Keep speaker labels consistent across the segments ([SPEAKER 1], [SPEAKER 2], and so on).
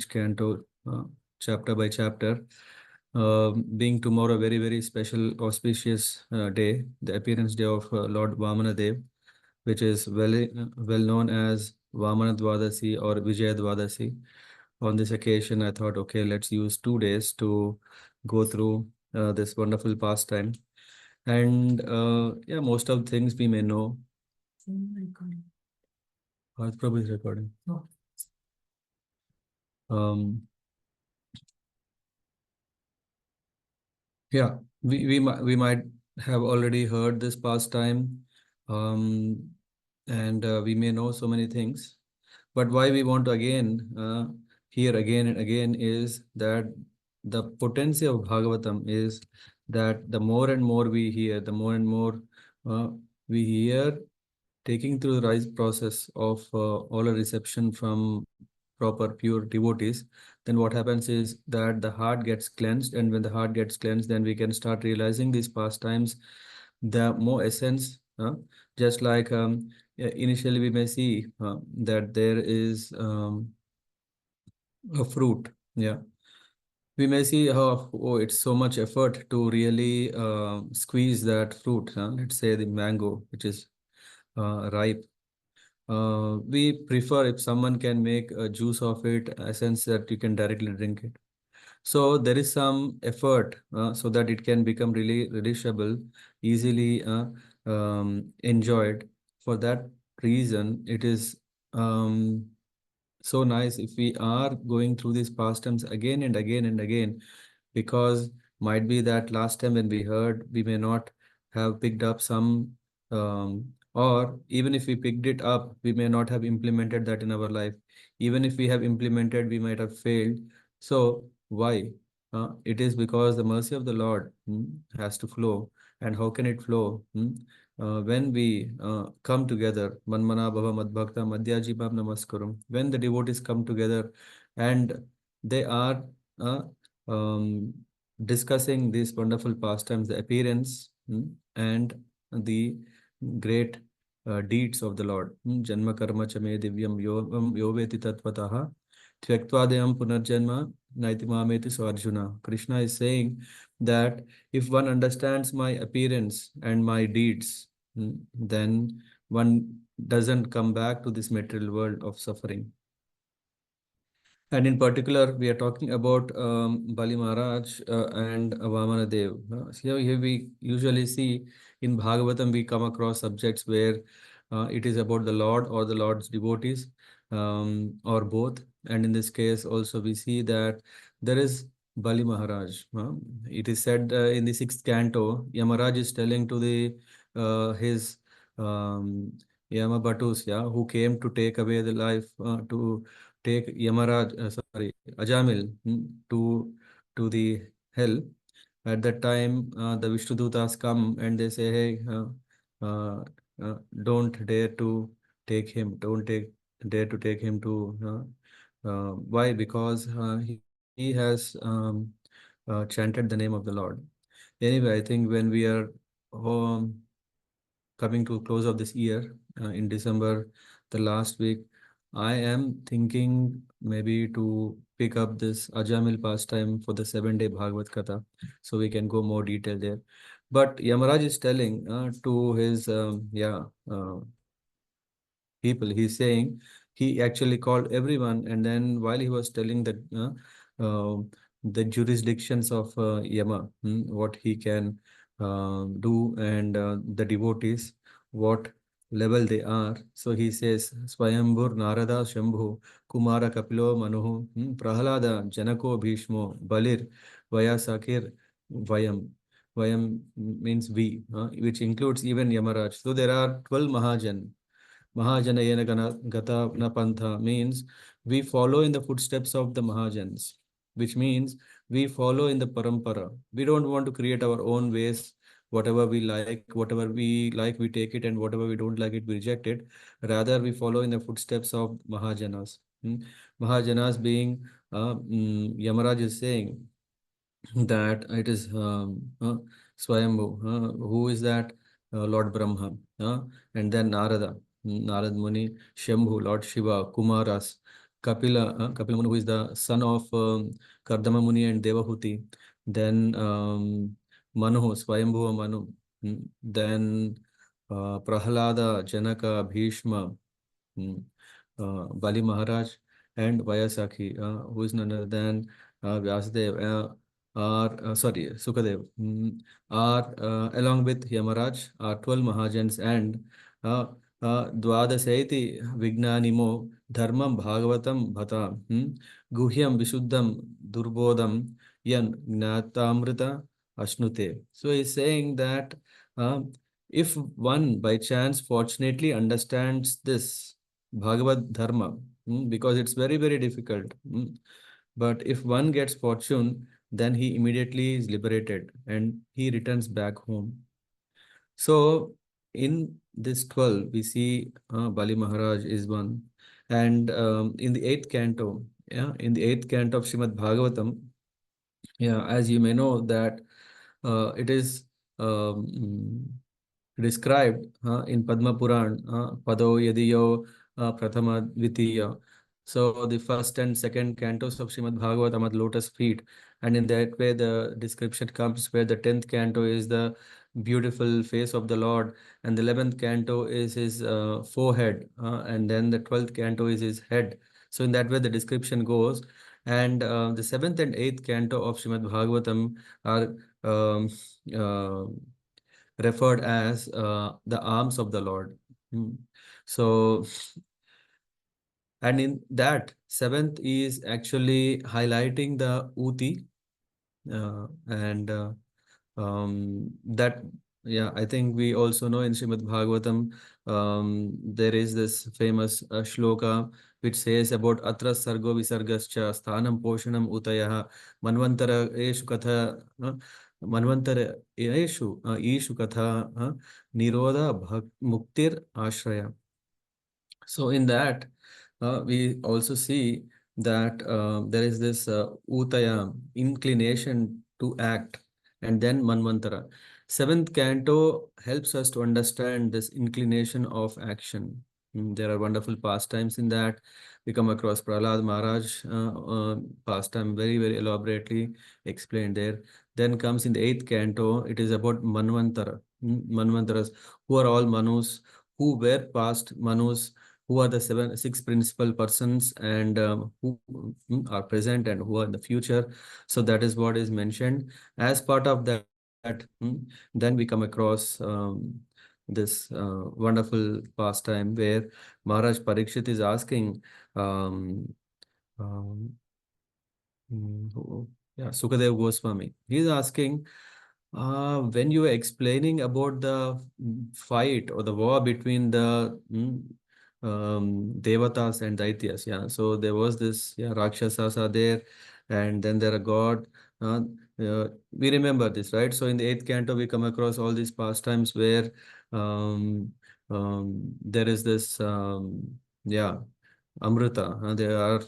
[SPEAKER 1] canto, chapter by chapter. Being tomorrow a very, very special, auspicious day, the appearance day of Lord Vamana Dev, which is well known as Vamana Dwadasi or Vijaya Dwadasi. On this occasion, I thought, okay, let's use 2 days to go through this wonderful pastime. And yeah, most of the things we may know. Bharat Prabhu is recording. Um, Yeah, we might have already heard this pastime, um, and we may know so many things. But why we want to again hear again and again is that the potency of Bhagavatam is that the more and more we hear, the more and more uh, we hear, taking through the right process of all a reception from proper pure devotees, then what happens is that the heart gets cleansed, and when the heart gets cleansed, then we can start realizing these pastimes, the more essence. Just like initially we may see that there is a fruit. Yeah, we may see how, oh, it's so much effort to really squeeze that fruit. Let's say the mango, which is ripe. We prefer if someone can make a juice of it, a sense that you can directly drink it. So there is some effort so that it can become really relishable, easily enjoyed. For that reason, it is so nice if we are going through these pastimes again and again and again, because might be that last time when we heard, we may not have picked up some, or even if we picked it up, we may not have implemented that in our life. Even if we have implemented, we might have failed. So why? It is because the mercy of the Lord has to flow. And how can it flow? When we come together, Manmana Bhava Madbhakta Madhyajibam Namaskaram, when the devotees come together and they are uh, um, discussing these wonderful pastimes, the appearance and the great deeds of the Lord. Janma karma chame divyam yoveti tatvataha tyaktvadayam punarjanma naiti mameti. So Arjuna, Krishna is saying that if one understands my appearance and my deeds, then one doesn't come back to this material world of suffering. And in particular, we are talking about Bali Maharaj and Vamana Dev. So here we usually see in Bhagavatam, we come across subjects where it is about the Lord or the Lord's devotees, or both. And in this case, also we see that there is Bali Maharaj. It is said in the sixth canto, Yamaraj is telling to the his Yamabatus, yeah, who came to take away the life, to take Ajamil, to the hell. At that time, the Vishnudutas come and they say, hey, uh, don't dare to take him, don't dare to take him to. Why? Because he has chanted the name of the Lord. Anyway, I think when we are home, coming to close of this year, in December, the last week, I am thinking maybe to pick up this Ajamil pastime for the 7 day Bhagavad Katha, so we can go more detail there. But Yamaraj is telling to his people, he's saying he actually called everyone, and then while he was telling the jurisdictions of Yama, what he can do, and the devotees, what level they are. So he says, Swayambhur Narada Shambhu Kumara Kapilo Manuhu Prahalada Janako Bhishmo Balir Vayasakir Vayam. Vayam means we, which includes even Yamaraj. So there are 12 Mahajan. Mahajanayana Gata Napantha means we follow in the footsteps of the Mahajans, which means we follow in the parampara. We don't want to create our own ways. Whatever we like, we take it, and whatever we don't like it, we reject it. Rather, we follow in the footsteps of Mahajanas. Mahajanas being, Yamaraj is saying that it is Swayambhu. Who is that? Lord Brahma. And then Narada, Narad Muni, Shambhu, Lord Shiva, Kumaras, Kapila Manu, who is the son of Kardama Muni and Devahuti. Then Manu, Swayambhuva Manu. Then Prahalada, Janaka, Bhishma, Bali Maharaj, and Vayasakhi, who is none other than Vyasadeva, Sukadev, are along with Yamaraj, are 12 Mahajans, and uh, Dwadasaiti Vignanimo Dharmam Bhagavatam Bhata, Guhyam Vishuddham Durbodham Yan Gnatamrita Ashnute. So he's saying that uh, if one by chance fortunately understands this Bhagavad Dharma, because it's very, very difficult. But if one gets fortune, then he immediately is liberated and he returns back home. So in this 12, we see Bali Maharaj is one. And in the eighth canto, in the eighth canto of Śrīmad-Bhāgavatam, as you may know that it is described in Padma Puran, Pado Yadiyo Prathama Dvitiya. So the first and second cantos of Srimad Bhagavatam at lotus feet. And in that way, the description comes where the 10th canto is the beautiful face of the Lord, and the 11th canto is his forehead, and then the 12th canto is his head. So in that way, the description goes. And the 7th and 8th canto of Srimad Bhagavatam are referred as the arms of the Lord. So, and in that, seventh is actually highlighting the Uti, and that, I think we also know in Srimad Bhagavatam, there is this famous shloka which says about Atra Sargo Visargascha Sthanam Poshanam Utayah Manvantara Eshu Katha Manvantara Eshu Ishu Katha Nirodha Muktir Ashraya. So in that, we also see that there is this Utaya, inclination to act, and then Manvantara. Seventh canto helps us to understand this inclination of action. There are wonderful pastimes in that. We come across Prahlad Maharaj pastime very, very elaborately explained there. Then comes in the eighth canto, it is about Manvantara. Manvantaras, who are all Manus, who were past Manus, who are the six principal persons, and who are present and who are in the future. So that is what is mentioned. As part of that, then we come across this wonderful pastime where Maharaj Parikshit is asking um, Sukadev Goswami. He is asking, when you were explaining about the fight or the war between the Devatas and Daityas, so there was this, Rakshasas are there, and then there are God. We remember this, right? So in the eighth canto, we come across all these pastimes where there is this, Amrita. They are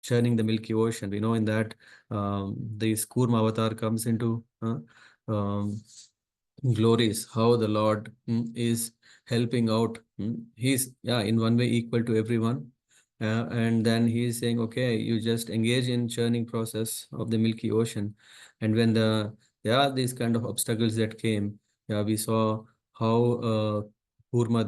[SPEAKER 1] churning the Milky Ocean. We know in that the Kurma avatar comes into um, glories, how the Lord is helping out. He's, in one way equal to everyone. And then he's saying, okay, you just engage in churning process of the Milky Ocean. And when these kind of obstacles that came, we saw how Kurma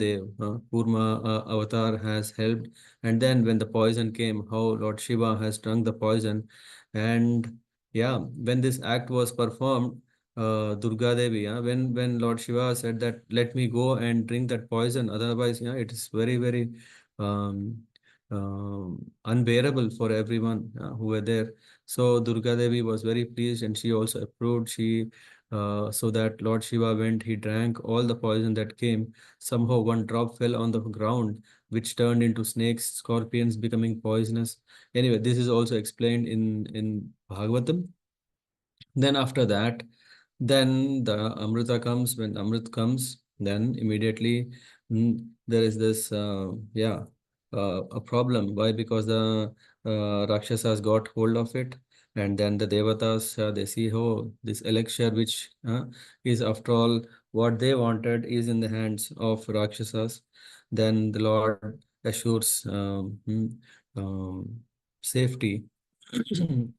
[SPEAKER 1] avatar has helped. And then when the poison came, how Lord Shiva has drunk the poison. And when this act was performed, Durga Devi, when Lord Shiva said that, let me go and drink that poison, otherwise, it is very, very um, unbearable for everyone who were there. So Durga Devi was very pleased, and she also approved. So that Lord Shiva went, he drank all the poison that came. Somehow one drop fell on the ground, which turned into snakes, scorpions becoming poisonous. Anyway, this is also explained in Bhagavatam. Then after that, then the Amrita comes. When Amrit comes, then immediately there is this, a problem. Why? Because the Rakshasas got hold of it. And then the Devatas, they see, oh, this elixir, which is after all what they wanted, is in the hands of Rakshasas. Then the Lord assures safety.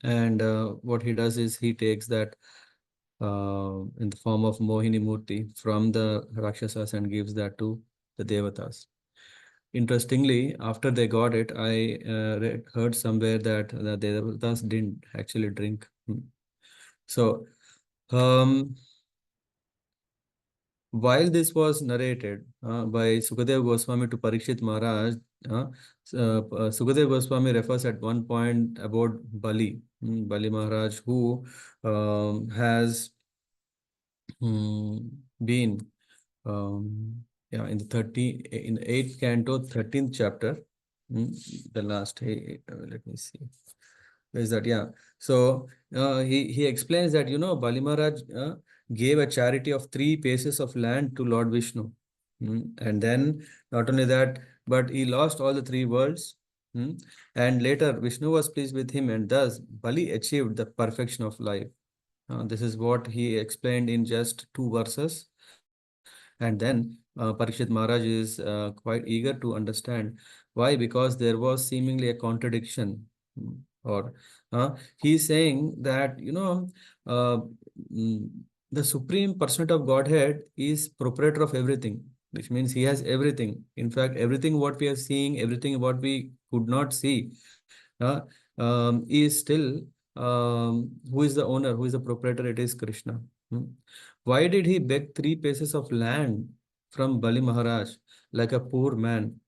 [SPEAKER 1] And what he does is he takes that in the form of Mohini Murti from the Rakshasas and gives that to the Devatas. Interestingly, after they got it, I heard somewhere that the Devatas didn't actually drink. So, um, while this was narrated by Sukadeva Goswami to Parikshit Maharaj, Sukadeva Goswami refers at one point about Bali, Bali Maharaj, who has been yeah, in the 8th canto, 13th chapter, the last, let me see. Where is that? Yeah. So he explains that, Bali Maharaj gave a charity of 3 paces of land to Lord Vishnu. And then not only that, but he lost all the 3 worlds. And later Vishnu was pleased with him, and thus Bali achieved the perfection of life. This is what he explained in just 2 verses. And then Parikshit Maharaj is quite eager to understand why, because there was seemingly a contradiction. Or he's saying that, uh, mm, the Supreme Personality of Godhead is proprietor of everything, which means he has everything. In fact, everything what we are seeing, everything what we could not see, uh, is still, who is the owner, who is the proprietor? It is Krishna. Hmm. Why did he beg 3 paces of land from Bali Maharaj like a poor man?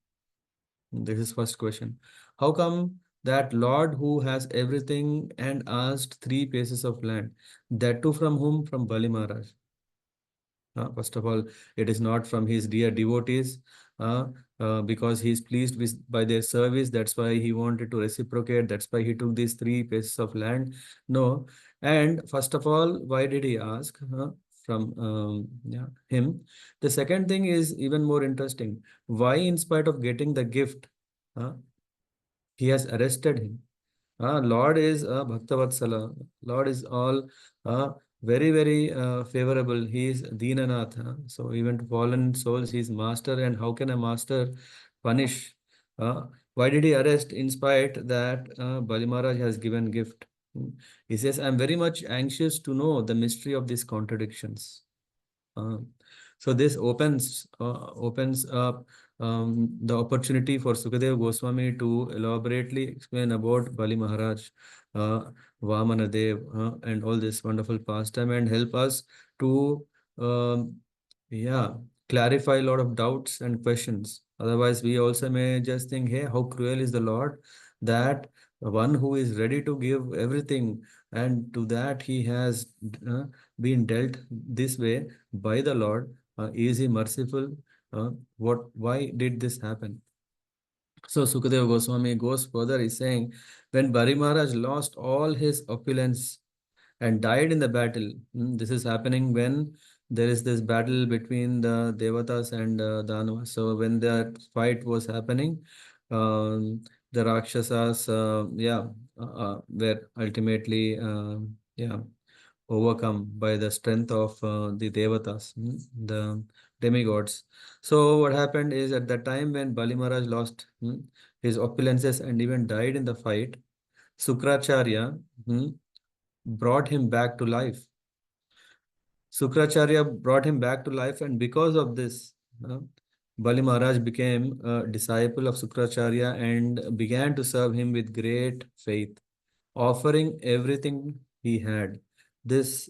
[SPEAKER 1] This is first question. How come that Lord who has everything and asked 3 paces of land? That too from whom? From Bali Maharaj. First of all, it is not from his dear devotees, uh, because he is pleased by their service. That's why he wanted to reciprocate. That's why he took these 3 paces of land. No. And first of all, why did he ask from yeah, him? The second thing is even more interesting. Why, in spite of getting the gift, uh, he has arrested him? Lord is Bhaktavatsala. Lord is all very, very favorable. He is Deenanath. So even to fallen souls, he is master. And how can a master punish? Uh, why did he arrest in spite that Bali Maharaj has given gift? He says, I'm very much anxious to know the mystery of these contradictions. Uh, so this opens up the opportunity for Sukadeva Goswami to elaborately explain about Bali Maharaj, uh, Vamana Dev, and all this wonderful pastime, and help us to um, yeah, clarify a lot of doubts and questions. Otherwise, we also may just think, hey, how cruel is the Lord, that one who is ready to give everything, and to that he has uh, been dealt this way by the Lord. Is he merciful? Why did this happen? So Sukadeva Goswami goes further. He's saying, when Bari Maharaj lost all his opulence and died in the battle. This is happening when there is this battle between the Devatas and Danavas. So when that fight was happening, the Rakshasas, were ultimately, overcome by the strength of the Devatas, the demigods. So what happened is, at the time when Bali Maharaj lost his opulences and even died in the fight, Sukracharya brought him back to life. Sukracharya brought him back to life, and because of this, uh, Bali Maharaj became a disciple of Sukracharya and began to serve him with great faith, offering everything he had. This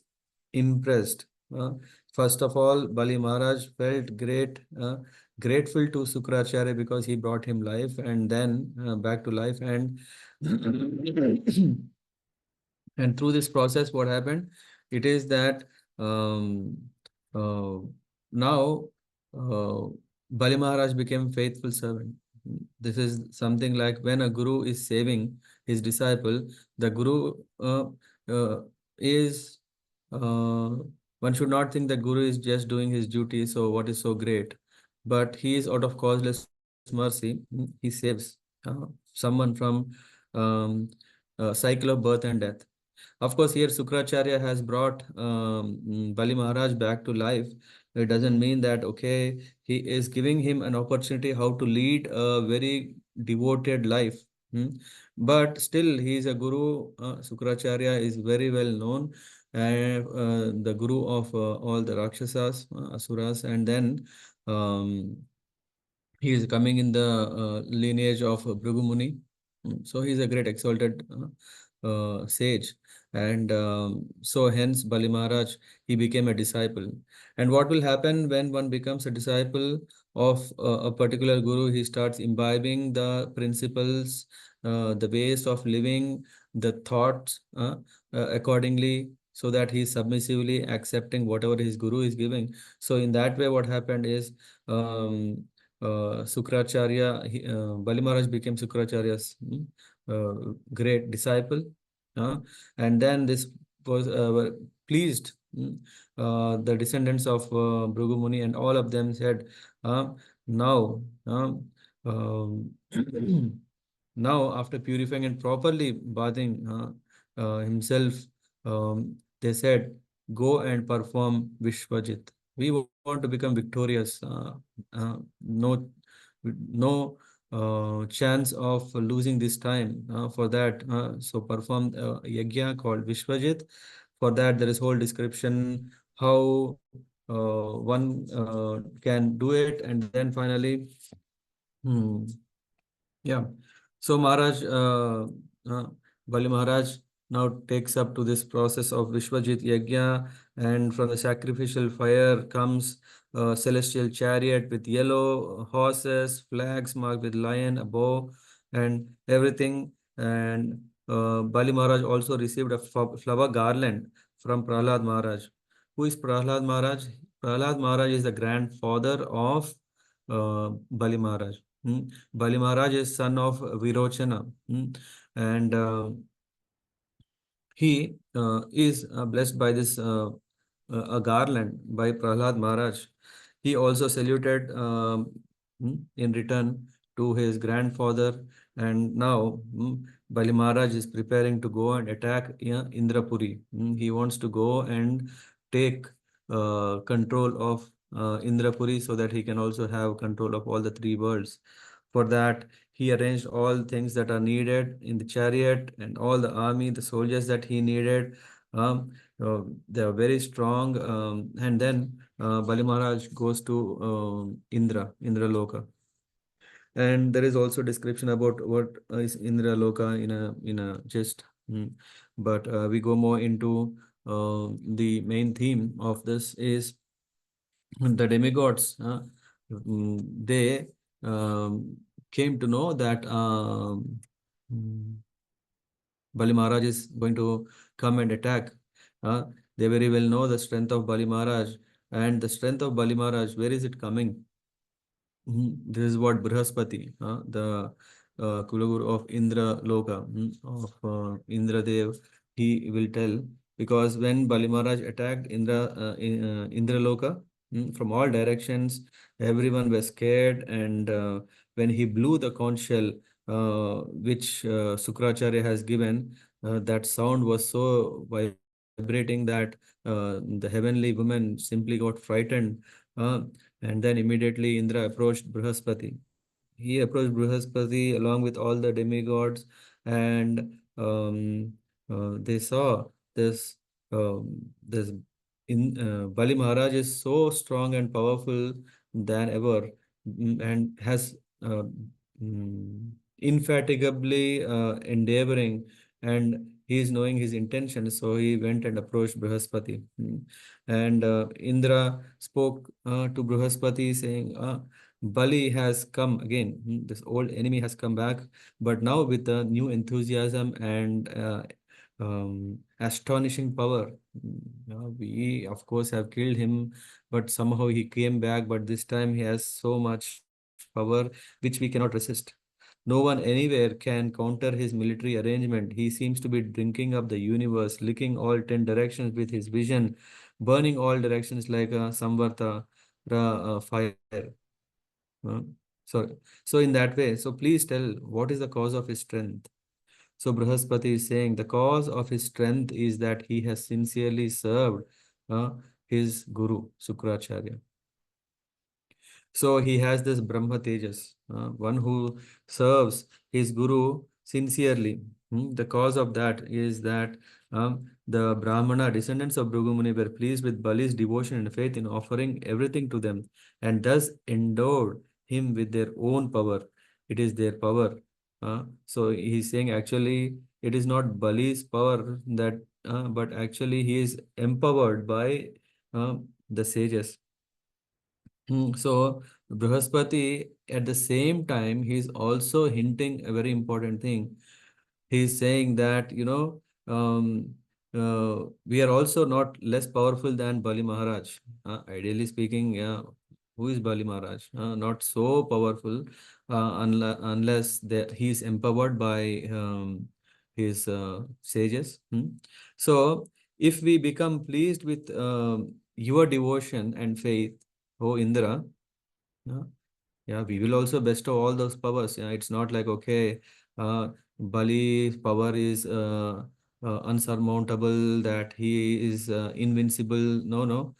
[SPEAKER 1] impressed. Uh, First of all, Bali Maharaj felt grateful to Sukracharya because he brought him life, and then back to life, and and through this process, what happened? It is that um, uh, now uh, Bali Maharaj became faithful servant. This is something like when a guru is saving his disciple, the guru uh, is uh, one should not think that guru is just doing his duty. So what is so great? But he is out of causeless mercy. He saves someone from um, a cycle of birth and death. Of course, here Sukracharya has brought Bali Maharaj back to life. It doesn't mean that, okay, he is giving him an opportunity how to lead a very devoted life. But still, he is a guru. Sukracharya is very well known, and the guru of all the Rakshasas, Asuras, and then um, he is coming in the lineage of Bhrigu Muni. So he is a great exalted sage. And so hence Bali Maharaj, he became a disciple. And what will happen when one becomes a disciple of a particular guru? He starts imbibing the principles, the ways of living, the thoughts accordingly, so that he is submissively accepting whatever his guru is giving. So in that way, what happened is Bali Maharaj became Sukracharya's great disciple. And then this was were pleased the descendants of Bhrigu Muni, and all of them said, now, um, now after purifying and properly bathing himself, they said, go and perform Vishwajit. We want to become victorious. No chance of losing this time. For that, so perform yajna called Vishwajit. For that, there is whole description how one can do it, and then finally, hmm, yeah. So Maharaj, uh, Bali Maharaj now takes up to this process of Vishwajit Yajna, and from the sacrificial fire comes a celestial chariot with yellow horses, flags marked with lion, a bow, and everything. And Bali Maharaj also received a flower garland from Prahlad Maharaj. Who is Prahlad Maharaj? Prahlad Maharaj is the grandfather of Bali Maharaj. Hmm. Bali Maharaj is son of Virochana, and he is blessed by this a garland by Prahlad Maharaj. He also saluted in return to his grandfather, and now Bali Maharaj is preparing to go and attack Indrapuri. He wants to go and take control of Indrapuri, so that he can also have control of all the three worlds. For that, he arranged all things that are needed in the chariot, and all the army, the soldiers that he needed. Um, they are very strong. And then Bali Maharaj goes to Indra Loka. And there is also description about what is Indra Loka in a gist. But we go more into the main theme of this is the demigods. They um, came to know that mm, Bali Maharaj is going to come and attack. Uh, they very well know the strength of Bali Maharaj, and the strength of Bali Maharaj. Where is it coming? This is what Brihaspati, the Kulaguru of Indra Loka, of Indra Dev, he will tell. Because when Bali Maharaj attacked Indra Loka, from all directions, everyone was scared. And when he blew the conch shell, which Sukracharya has given, that sound was so vibrating that the heavenly woman simply got frightened. Uh, and then immediately Indra approached Brihaspati. He approached Brihaspati along with all the demigods, and they saw this. This Bali Maharaj is so strong and powerful than ever, and has infatigably endeavoring, and he is knowing his intention. So he went and approached Brihaspati. And Indra spoke to Brihaspati saying, Bali has come again. This old enemy has come back, but now with a new enthusiasm and astonishing power. We, of course, have killed him, but somehow he came back. But this time he has so much power which we cannot resist. No one anywhere can counter his military arrangement. He seems to be drinking up the universe, licking all 10 directions with his vision, burning all directions like a Samvarta fire. Uh, sorry. So in that way, so please tell what is the cause of his strength. So Brihaspati is saying the cause of his strength is that he has sincerely served uh, his guru, Sukracharya. So he has this Brahma Tejas, one who serves his guru sincerely. The cause of that is that the Brahmana descendants of Bhrigu Muni were pleased with Bali's devotion and faith in offering everything to them, and thus endowed him with their own power. It is their power. So he's saying actually it is not Bali's power that, but actually he is empowered by the sages. So Brihaspati at the same time he is also hinting a very important thing. He's saying that, we are also not less powerful than Bali Maharaj. Ideally speaking, yeah, who is Bali Maharaj? Not so powerful, unless that he is empowered by his sages. So, if we become pleased with your devotion and faith, oh Indra, uh, yeah, we will also bestow all those powers. Yeah, it's not like, okay, Bali's power is unsurmountable, that he is invincible. No, no.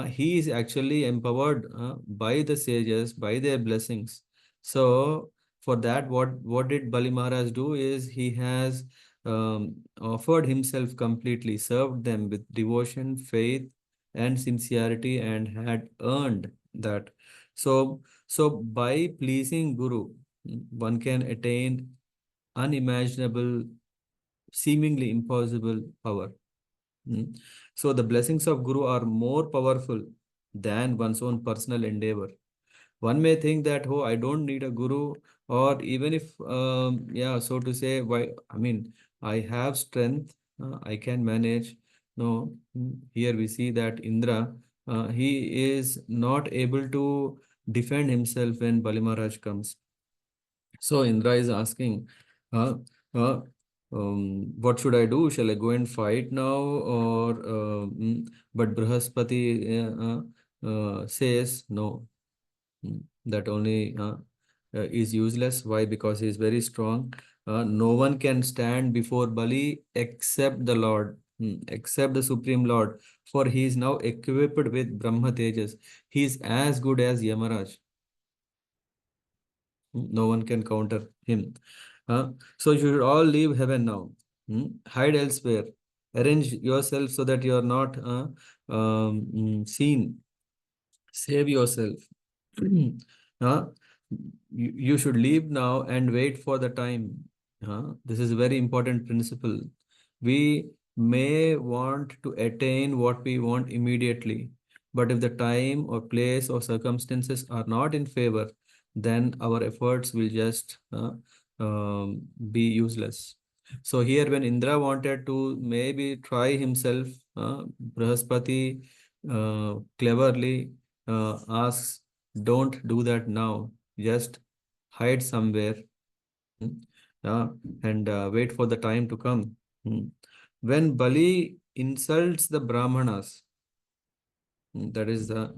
[SPEAKER 1] He is actually empowered by the sages, by their blessings. So for that, what did Bali Maharaj do is he has offered himself completely, served them with devotion, faith, and sincerity, and had earned that. So by pleasing Guru, one can attain unimaginable, seemingly impossible power. Mm. So the blessings of Guru are more powerful than one's own personal endeavor. One may think that, oh, I don't need a guru, or even if, yeah, so to say, why, I mean, I have strength, I can manage. No, here we see that Indra, he is not able to defend himself when Bali Maharaj comes. So Indra is asking, uh, uh, what should I do? Shall I go and fight now? Or, but Brihaspati says, no, that only is useless. Why? Because he is very strong. No one can stand before Bali except the Lord, except the Supreme Lord, for he is now equipped with Brahma Tejas. He is as good as Yamaraj. No one can counter him. So you should all leave heaven now. Hide elsewhere. Arrange yourself so that you are not seen. Save yourself. uh, you should leave now and wait for the time. This is a very important principle. We may want to attain what we want immediately, but if the time or place or circumstances are not in favor, then our efforts will just be useless. So here, when Indra wanted to maybe try himself, Brihaspati cleverly asks, don't do that now. Just hide somewhere, mm, uh, and wait for the time to come. Mm. When Bali insults the Brahmanas, that is the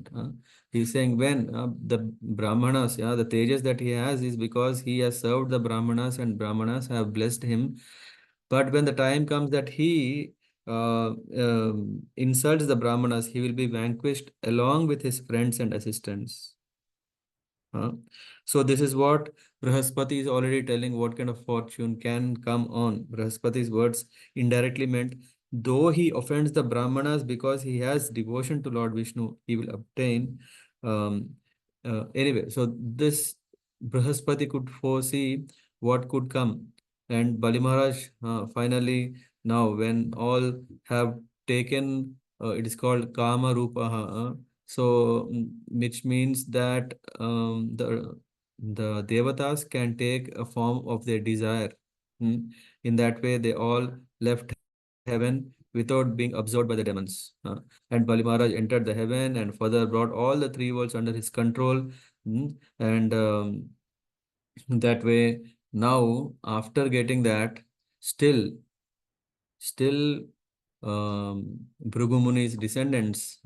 [SPEAKER 1] he's saying when the Brahmanas, yeah, the tejas that he has is because he has served the Brahmanas and Brahmanas have blessed him. But when the time comes that he insults the Brahmanas, he will be vanquished along with his friends and assistants. Huh? So this is what Brihaspati is already telling what kind of fortune can come on. Brihaspati's words indirectly meant, though he offends the Brahmanas because he has devotion to Lord Vishnu, he will obtain. Um, anyway, so this Brihaspati could foresee what could come. And Bali Maharaj finally, now when all have taken, it is called Kama Rupa, so, which means that the devatas can take a form of their desire. In that way, they all left heaven without being absorbed by the demons. And Bali Maharaj entered the heaven and further brought all the three worlds under his control. And that way, now after getting that, still, still Bhrigu Muni's descendants,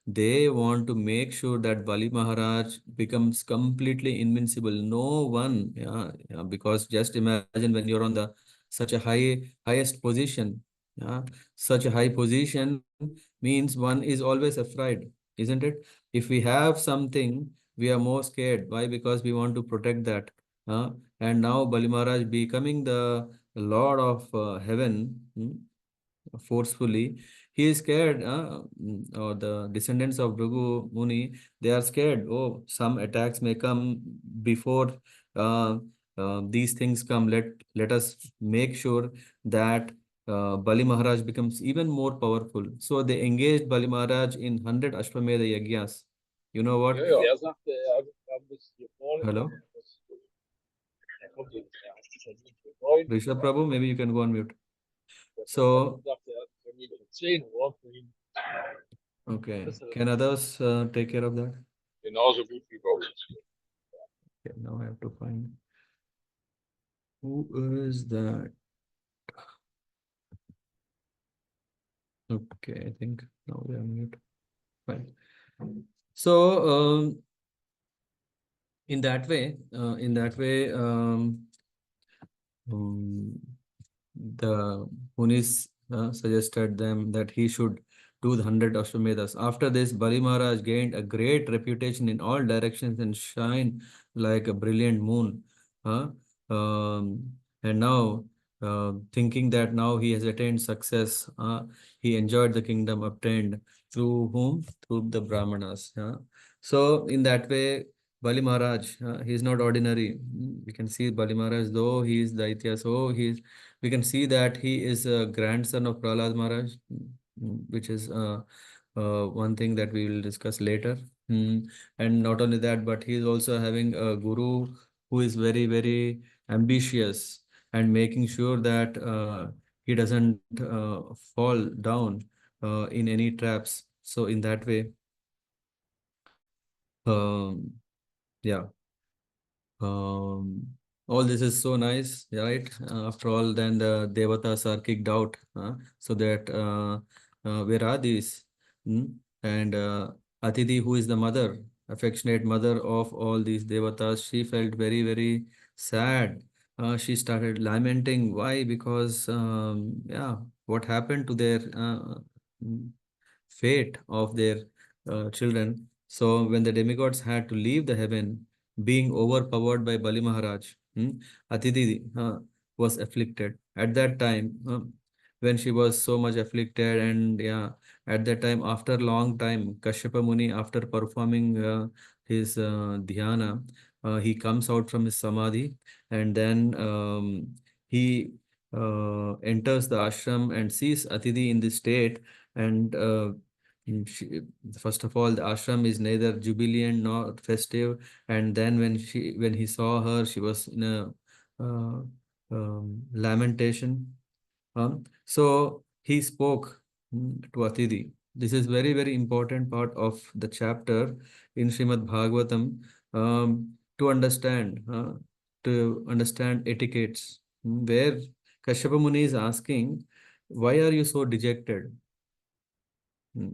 [SPEAKER 1] they want to make sure that Bali Maharaj becomes completely invincible. No one, yeah, yeah, because just imagine when you're on the such a highest position, yeah, such a high position means one is always afraid, isn't it? If we have something, we are more scared. Why? Because we want to protect that. Uh, and now Bali Maharaj becoming the Lord of heaven, forcefully. He is scared, or the descendants of Bhrigu Muni, they are scared. Oh, some attacks may come before uh, these things come. Let us make sure that Bali Maharaj becomes even more powerful. So they engaged Bali Maharaj in 100 Ashwamedha Yagyas. You know what?
[SPEAKER 2] Ja, ja. Der sagte, er muss hier vorne
[SPEAKER 1] Hello?
[SPEAKER 2] kommen. Er kommt jetzt, er hat einen Termin für 9 Uhr.
[SPEAKER 1] Rishabh Prabhu, maybe you can go on mute.
[SPEAKER 2] Der
[SPEAKER 1] So,
[SPEAKER 2] sagte, er hat einen Termin um 10 Uhr für ihn.
[SPEAKER 1] okay. Can others take care of that?
[SPEAKER 2] Genauso gut wie bei uns.
[SPEAKER 1] Okay, now I have to find. Who is that? Okay, I think now we are mute. Fine. So, in that way, the Munis suggested them that he should do the 100 Ashwamedhas. After this, Bali Maharaj gained a great reputation in all directions and shine like a brilliant moon. Huh? And now, thinking that now he has attained success, he enjoyed the kingdom obtained through whom? Through the Brahmanas. So, in that way, Bali Maharaj, he is not ordinary. We can see Bali Maharaj, though he is Daitya, so we can see that he is a grandson of Prahlad Maharaj, which is one thing that we will discuss later. And not only that, but he is also having a guru who is very, very ambitious and making sure that he doesn't fall down in any traps. So in that way, um, yeah. Um, all this is so nice, right? After all, then the devatas are kicked out, so that where are these? And Atiti, who is the mother, affectionate mother of all these devatas, she felt very, very sad. She started lamenting. Why? Because, yeah, what happened to their mm, fate of their children? So when the demigods had to leave the heaven, being overpowered by Bali Maharaj, Atiti was afflicted. At that time, when she was so much afflicted, and yeah, at that time, after long time, Kashyapa Muni, after performing his dhyana, he comes out from his samadhi, and then he enters the ashram and sees Atiti in this state, and she, first of all, the ashram is neither jubilant nor festive, and then when he saw her, she was in a lamentation. So he spoke to Atidi. This is very, very important part of the chapter in Śrīmad-Bhāgavatam, to understand etiquettes, where Kashyapa Muni is asking, why are you so dejected? Hmm.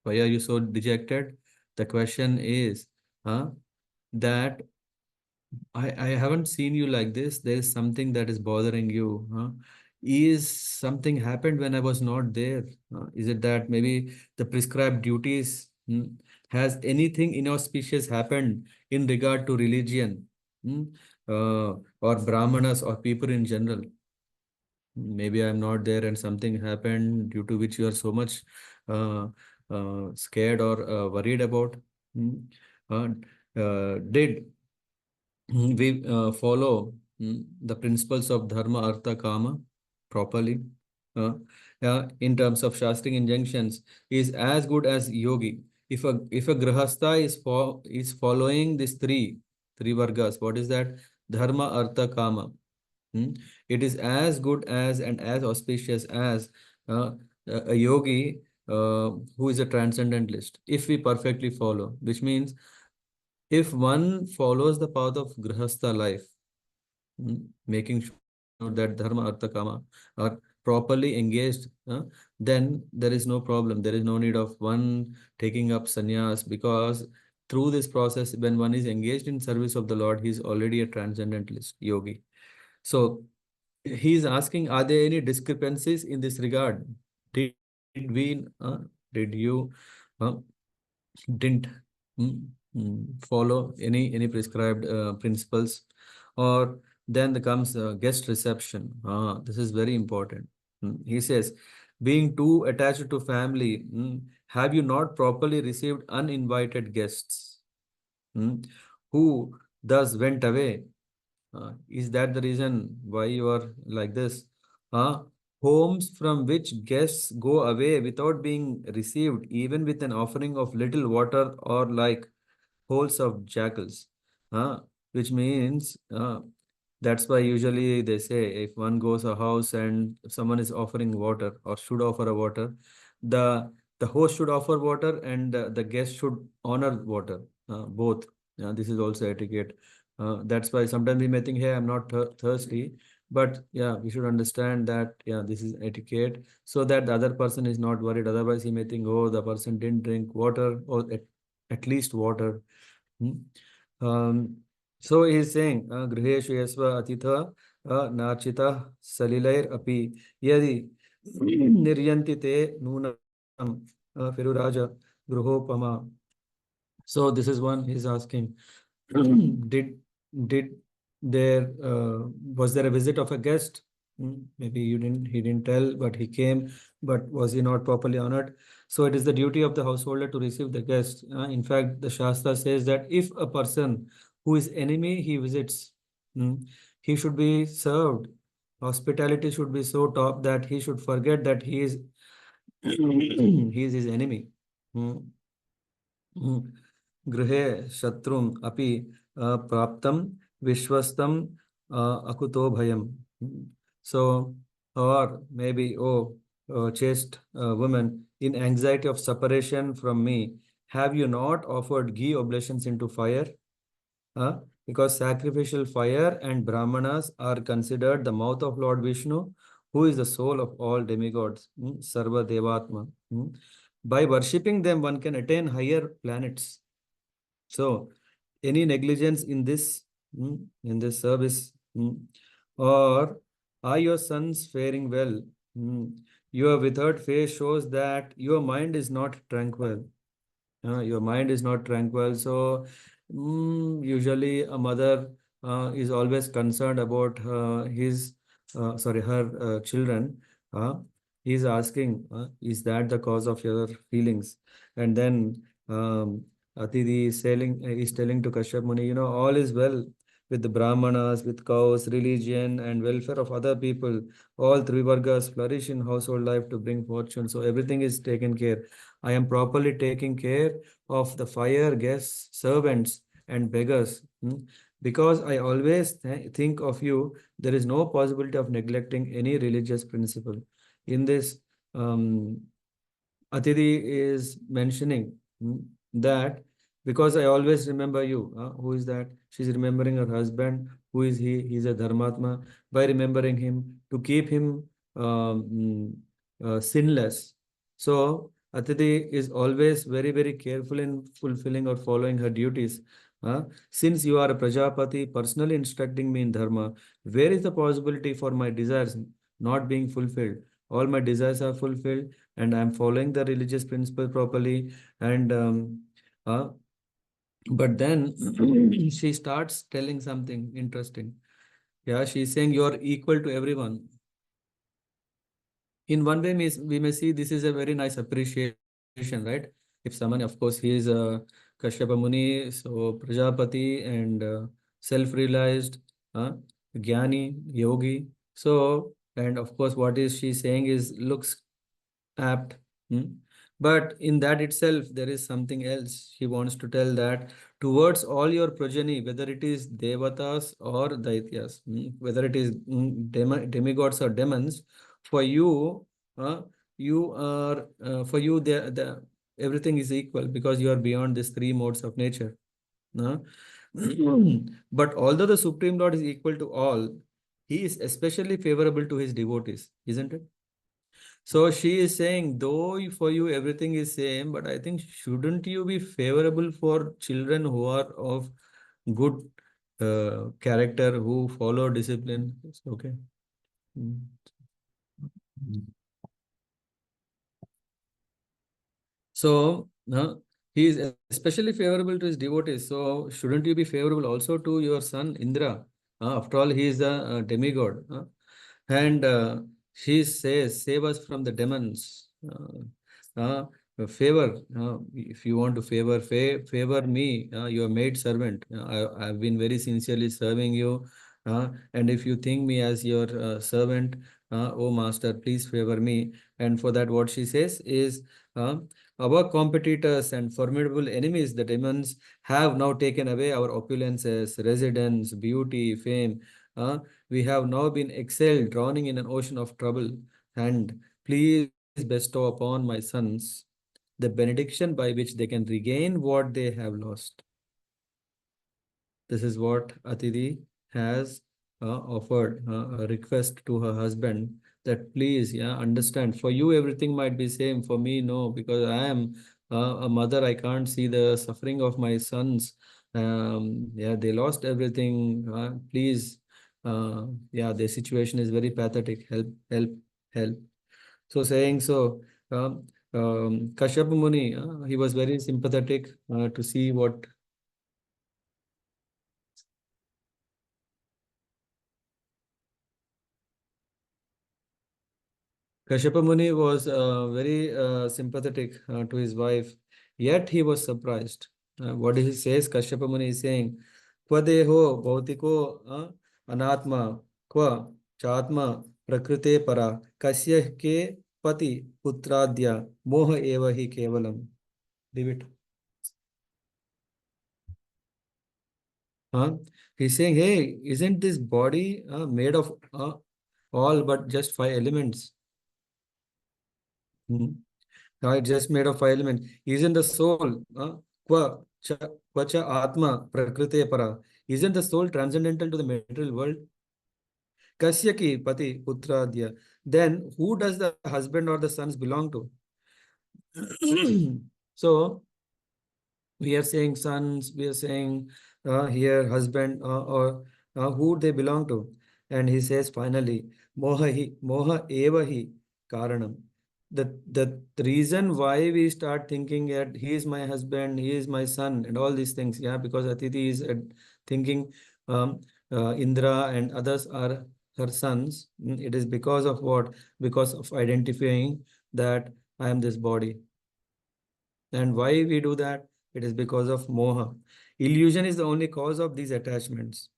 [SPEAKER 1] Why are you so dejected? The question is, that I haven't seen you like this. There is something that is bothering you. Is something happened when I was not there? Is it that maybe the prescribed duties? Has anything inauspicious happened in regard to religion? Hmm? Or Brahmanas or people in general? Maybe I'm not there and something happened due to which you are so much uh, scared or worried about. Hmm? Uh, did we follow the principles of dharma, artha, kama properly? Uh, in terms of shastric injunctions, is as good as yogi. If a grahastha is following these three vargas, what is that? Dharma, artha, kama. It is as good as and as auspicious as uh, a yogi who is a transcendentalist. If we perfectly follow, which means if one follows the path of grihastha life, making sure that dharma, artha, kama are properly engaged, then there is no problem. There is no need of one taking up sannyas, because through this process, when one is engaged in service of the Lord, he is already a transcendentalist yogi. So he is asking, are there any discrepancies in this regard? Did you uh, didn't follow any prescribed principles, Or then comes guest reception. This is very important. He says, being too attached to family, have you not properly received uninvited guests, hmm, who thus went away? Is that the reason why you are like this? Uh, Homes from which guests go away without being received, even with an offering of little water, or like holes of jackals. Uh, which means that's why usually they say if one goes a house and if someone is offering water or should offer a water, the the host should offer water and the guest should honor water. Both. This is also etiquette. That's why sometimes we may think, hey, I'm not thirsty, but yeah, we should understand that yeah, this is etiquette, so that the other person is not worried. Otherwise, he may think, oh, the person didn't drink water or at least water. Hmm. Um, so he is saying, Griheshu yasva atitha nachita salilair api yadi niryanti te nunam firuraja gruhopama. So this is one he's asking. Did did there was there a visit of a guest? Maybe you didn't he didn't tell, but he came, but was he not properly honored? So it is the duty of the householder to receive the guest. In fact, the Shastra says that if a person who is enemy he visits, mm, he should be served. Hospitality should be so top that he should forget that he is he is his enemy. Mm. Mm. गृहे शत्रुम अपि प्राप्तम विश्वस्तं अकुतो भयम. So, or maybe, oh, chaste woman, in anxiety of separation from me, have you not offered ghee oblations into fire? Because sacrificial fire and brahmanas are considered the mouth of Lord Vishnu, who is the soul of all demigods, Sarva Devatma. By worshipping them, one can attain higher planets. So, any negligence in this service, or are your sons faring well? Your withered face shows that your mind is not tranquil. Your mind is not tranquil. So, usually a mother is always concerned about her children. Uh, he's asking, is that the cause of your feelings? And then Atidi is telling to Kashyap Muni, all is well with the Brahmanas, with cows, religion, and welfare of other people. All three vargas flourish in household life to bring fortune. So everything is taken care. I am properly taking care of the fire, guests, servants, and beggars. Because I always think of you, there is no possibility of neglecting any religious principle. In this, um, Atidi is mentioning that because I always remember you. Who is that? She's remembering her husband. Who is he? He's a Dharmatma. By remembering him, to keep him sinless. So, Atidi is always very, very careful in fulfilling or following her duties. Since you are a Prajapati personally instructing me in Dharma, where is the possibility for my desires not being fulfilled? All my desires are fulfilled and I'm following the religious principle properly. And uh, but then she starts telling something interesting. Yeah, she's saying you're equal to everyone. In one way, we may see this is a very nice appreciation, right? If someone, of course, he is a Kashyapa Muni, so Prajapati and self-realized, Jnani, Yogi. So, and of course, what is she saying is looks apt. Hmm? But in that itself, there is something else. He wants to tell that towards all your progeny, whether it is devatas or daityas, whether it is demigods or demons, for you, uh, for you, everything is equal because you are beyond these three modes of nature. uh. But although the Supreme Lord is equal to all, he is especially favorable to his devotees, isn't it? So she is saying, though for you everything is same, but I think shouldn't you be favorable for children who are of good character, who follow discipline? It's okay. Mm. So he is especially favorable to his devotees. So shouldn't you be favorable also to your son Indra? After all, he is a demigod. And she says, save us from the demons. Favor, if you want to favor me, your maid servant. I've been very sincerely serving you. And if you think me as your servant, oh master, please favor me. And for that, what she says is, uh, our competitors and formidable enemies, the demons, have now taken away our opulences, residence, beauty, fame. We have now been exiled, drowning in an ocean of trouble. And please bestow upon my sons the benediction by which they can regain what they have lost. This is what Atidi has offered a request to her husband that please, yeah, understand. For you, everything might be same. For me, no, because I am a mother. I can't see the suffering of my sons. Yeah, they lost everything. Please, yeah, the situation is very pathetic. Help, help, help. So saying so, Kashyap Muni, he was very sympathetic to see what Kashyapa Muni was very sympathetic to his wife, yet he was surprised. What he says, Kashyapa Muni is saying, Kwa deho bhautiko anatma, kwa chatma prakrite para, kasya ke pati putradya moha eva hi kevalam. Leave it. Huh? He's saying, hey, isn't this body made of all but just five elements? Hmm. It's just made of five elements. Isn't the soul, qua, cha, quacha atma prakrite para, isn't the soul transcendental to the material world? Kasyaki pati putradya. Then who does the husband or the sons belong to? So we are saying sons, we are saying here husband or who they belong to. And he says finally, moha eva hi karanam. The reason why we start thinking that he is my husband, he is my son, and all these things, yeah, because Atiti is thinking um, Indra and others are her sons. It is because of what? Because of identifying that I am this body. And why we do that? It is because of moha. Illusion is the only cause of these attachments.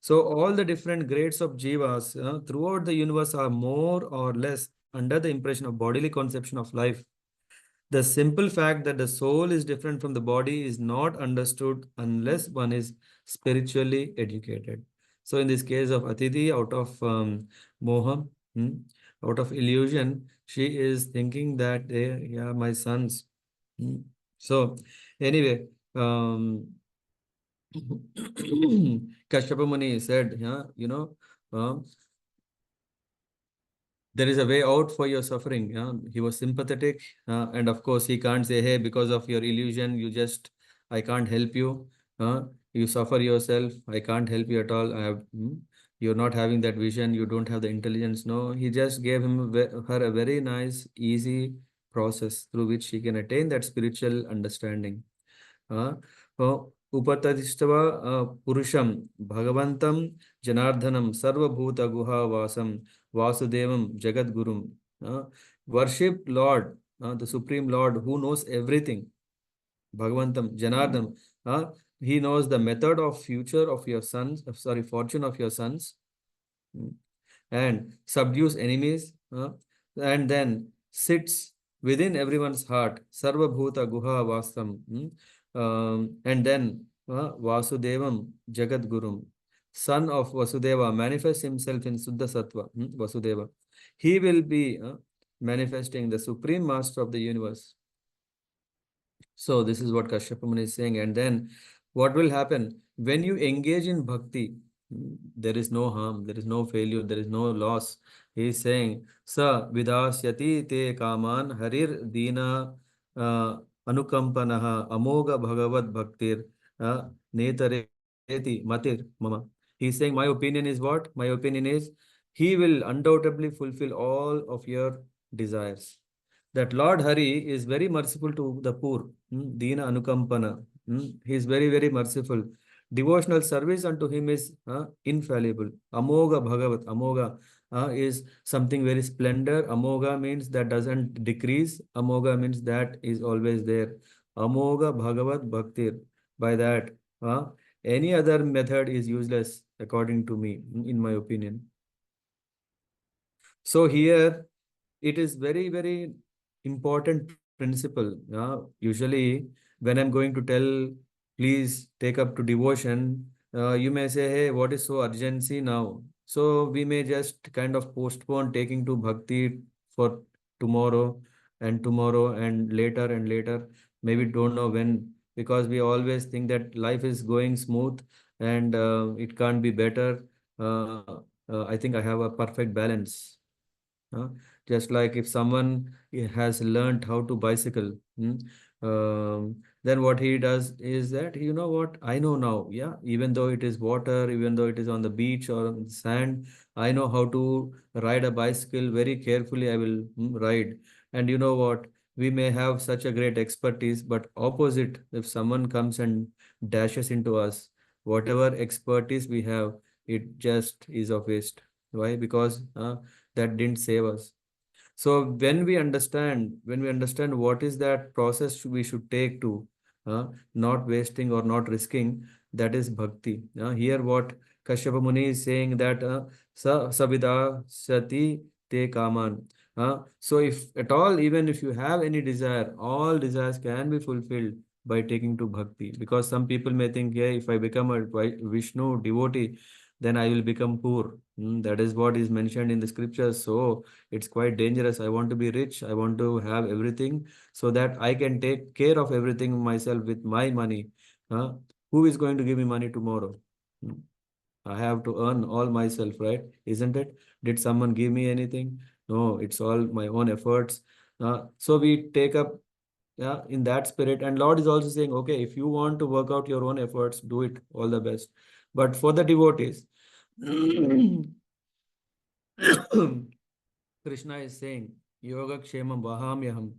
[SPEAKER 1] So all the different grades of jivas throughout the universe are more or less under the impression of bodily conception of life. The simple fact that the soul is different from the body is not understood unless one is spiritually educated. So in this case of Atiti, out of moha, out of illusion, she is thinking that they are my sons. Hmm. So anyway, Kashyapa Muni said, yeah, um, there is a way out for your suffering. Yeah? He was sympathetic. And of course, he can't say, hey, because of your illusion, I can't help you. You suffer yourself. I can't help you at all. You're not having that vision. You don't have the intelligence. No, he just gave her a very nice, easy process through which she can attain that spiritual understanding. उपततिष्ठव पुरुषं भगवन्तं जनार्दनं सर्वभूत गुहावासं वासुदेवं जगद्गुरुं. Worship Lord, the Supreme Lord who knows everything. Bhagavantam Janardhan. He knows the method of future of your sons, fortune of your sons, and subdues enemies, and then sits within everyone's heart. Sarva Bhuta Guha Vasam. And then Vasudevam Jagat Gurum. Son of Vasudeva manifests himself in Suddha Sattva, Vasudeva. He will be manifesting the Supreme Master of the universe. So this is what Kashyapa Muni is saying. And then what will happen? When you engage in bhakti, there is no harm, there is no failure, there is no loss. He is saying, Sa vidasyati te kaman harir dina anukampanaha amoga bhagavad bhaktir netareti matir mama. He is saying, my opinion is what? My opinion is, he will undoubtedly fulfill all of your desires. That Lord Hari is very merciful to the poor. Dina Anukampana. He is very, very merciful. devotional service unto him is infallible. Amoga Bhagavat. Amoga is something very splendor. Amoga means that doesn't decrease. Amoga means that is always there. Amoga Bhagavat Bhaktir. By that, uh, any other method is useless, according to me, in my opinion. So here it is very, very important principle. Usually, when I'm going to tell, please take up to devotion, you may say, hey, what is so urgency now? So we may just kind of postpone taking to bhakti for tomorrow and later and later. Maybe don't know when, because we always think that life is going smooth and it can't be better. I think I have a perfect balance. Huh? Just like if someone has learned how to bicycle, then what he does is that, you know what, I know now, yeah, even though it is water, even though it is on the beach or on the sand, I know how to ride a bicycle very carefully. I will ride. And you know what, we may have such a great expertise, but opposite, if someone comes and dashes into us, whatever expertise we have, it just is of waste. Why? Because that didn't save us. So when we understand what is that process we should take to not wasting or not risking, that is bhakti. Here what Kashyapa Muni is saying that sabida sati te kaman. So if at all, even if you have any desire, all desires can be fulfilled by taking to bhakti. Because some people may think, yeah, if I become a Vishnu devotee, then I will become poor. That is what is mentioned in the scriptures. So it's quite dangerous. I want to be rich. I want to have everything so that I can take care of everything myself with my money. Huh? Who is going to give me money tomorrow? Hmm. I have to earn all myself, right? Isn't it? Did someone give me anything? No, it's all my own efforts. So we take up, yeah, in that spirit. And Lord is also saying, okay, if you want to work out your own efforts, do it. All the best. But for the devotees, Krishna is saying, Yoga Kshema Vahamyaham.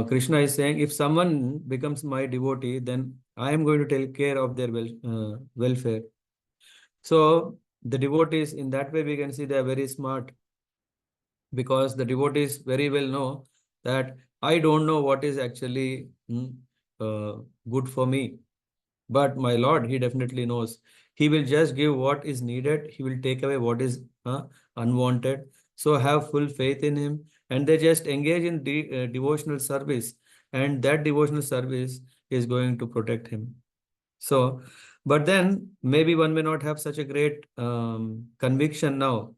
[SPEAKER 1] Krishna is saying, if someone becomes my devotee, then I am going to take care of their welfare. So the devotees, in that way, we can see they are very smart, because the devotees very well know that I don't know what is actually uh, good for me. But my Lord, He definitely knows. He will just give what is needed. He will take away what is unwanted. So have full faith in Him, and they just engage in devotional service, and that devotional service is going to protect him. So, but then maybe one may not have such a great conviction now.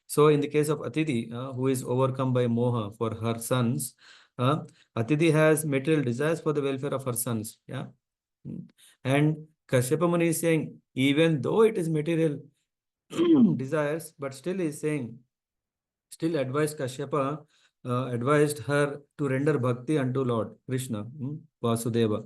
[SPEAKER 1] So, in the case of Atiti, who is overcome by moha for her sons, uh, Atiti has material desires for the welfare of her sons. Yeah. And Kashyapa Muni is saying, even though it is material desires, but still is saying, still advised Kashyapa, advised her to render bhakti unto Lord Krishna, Vasudeva.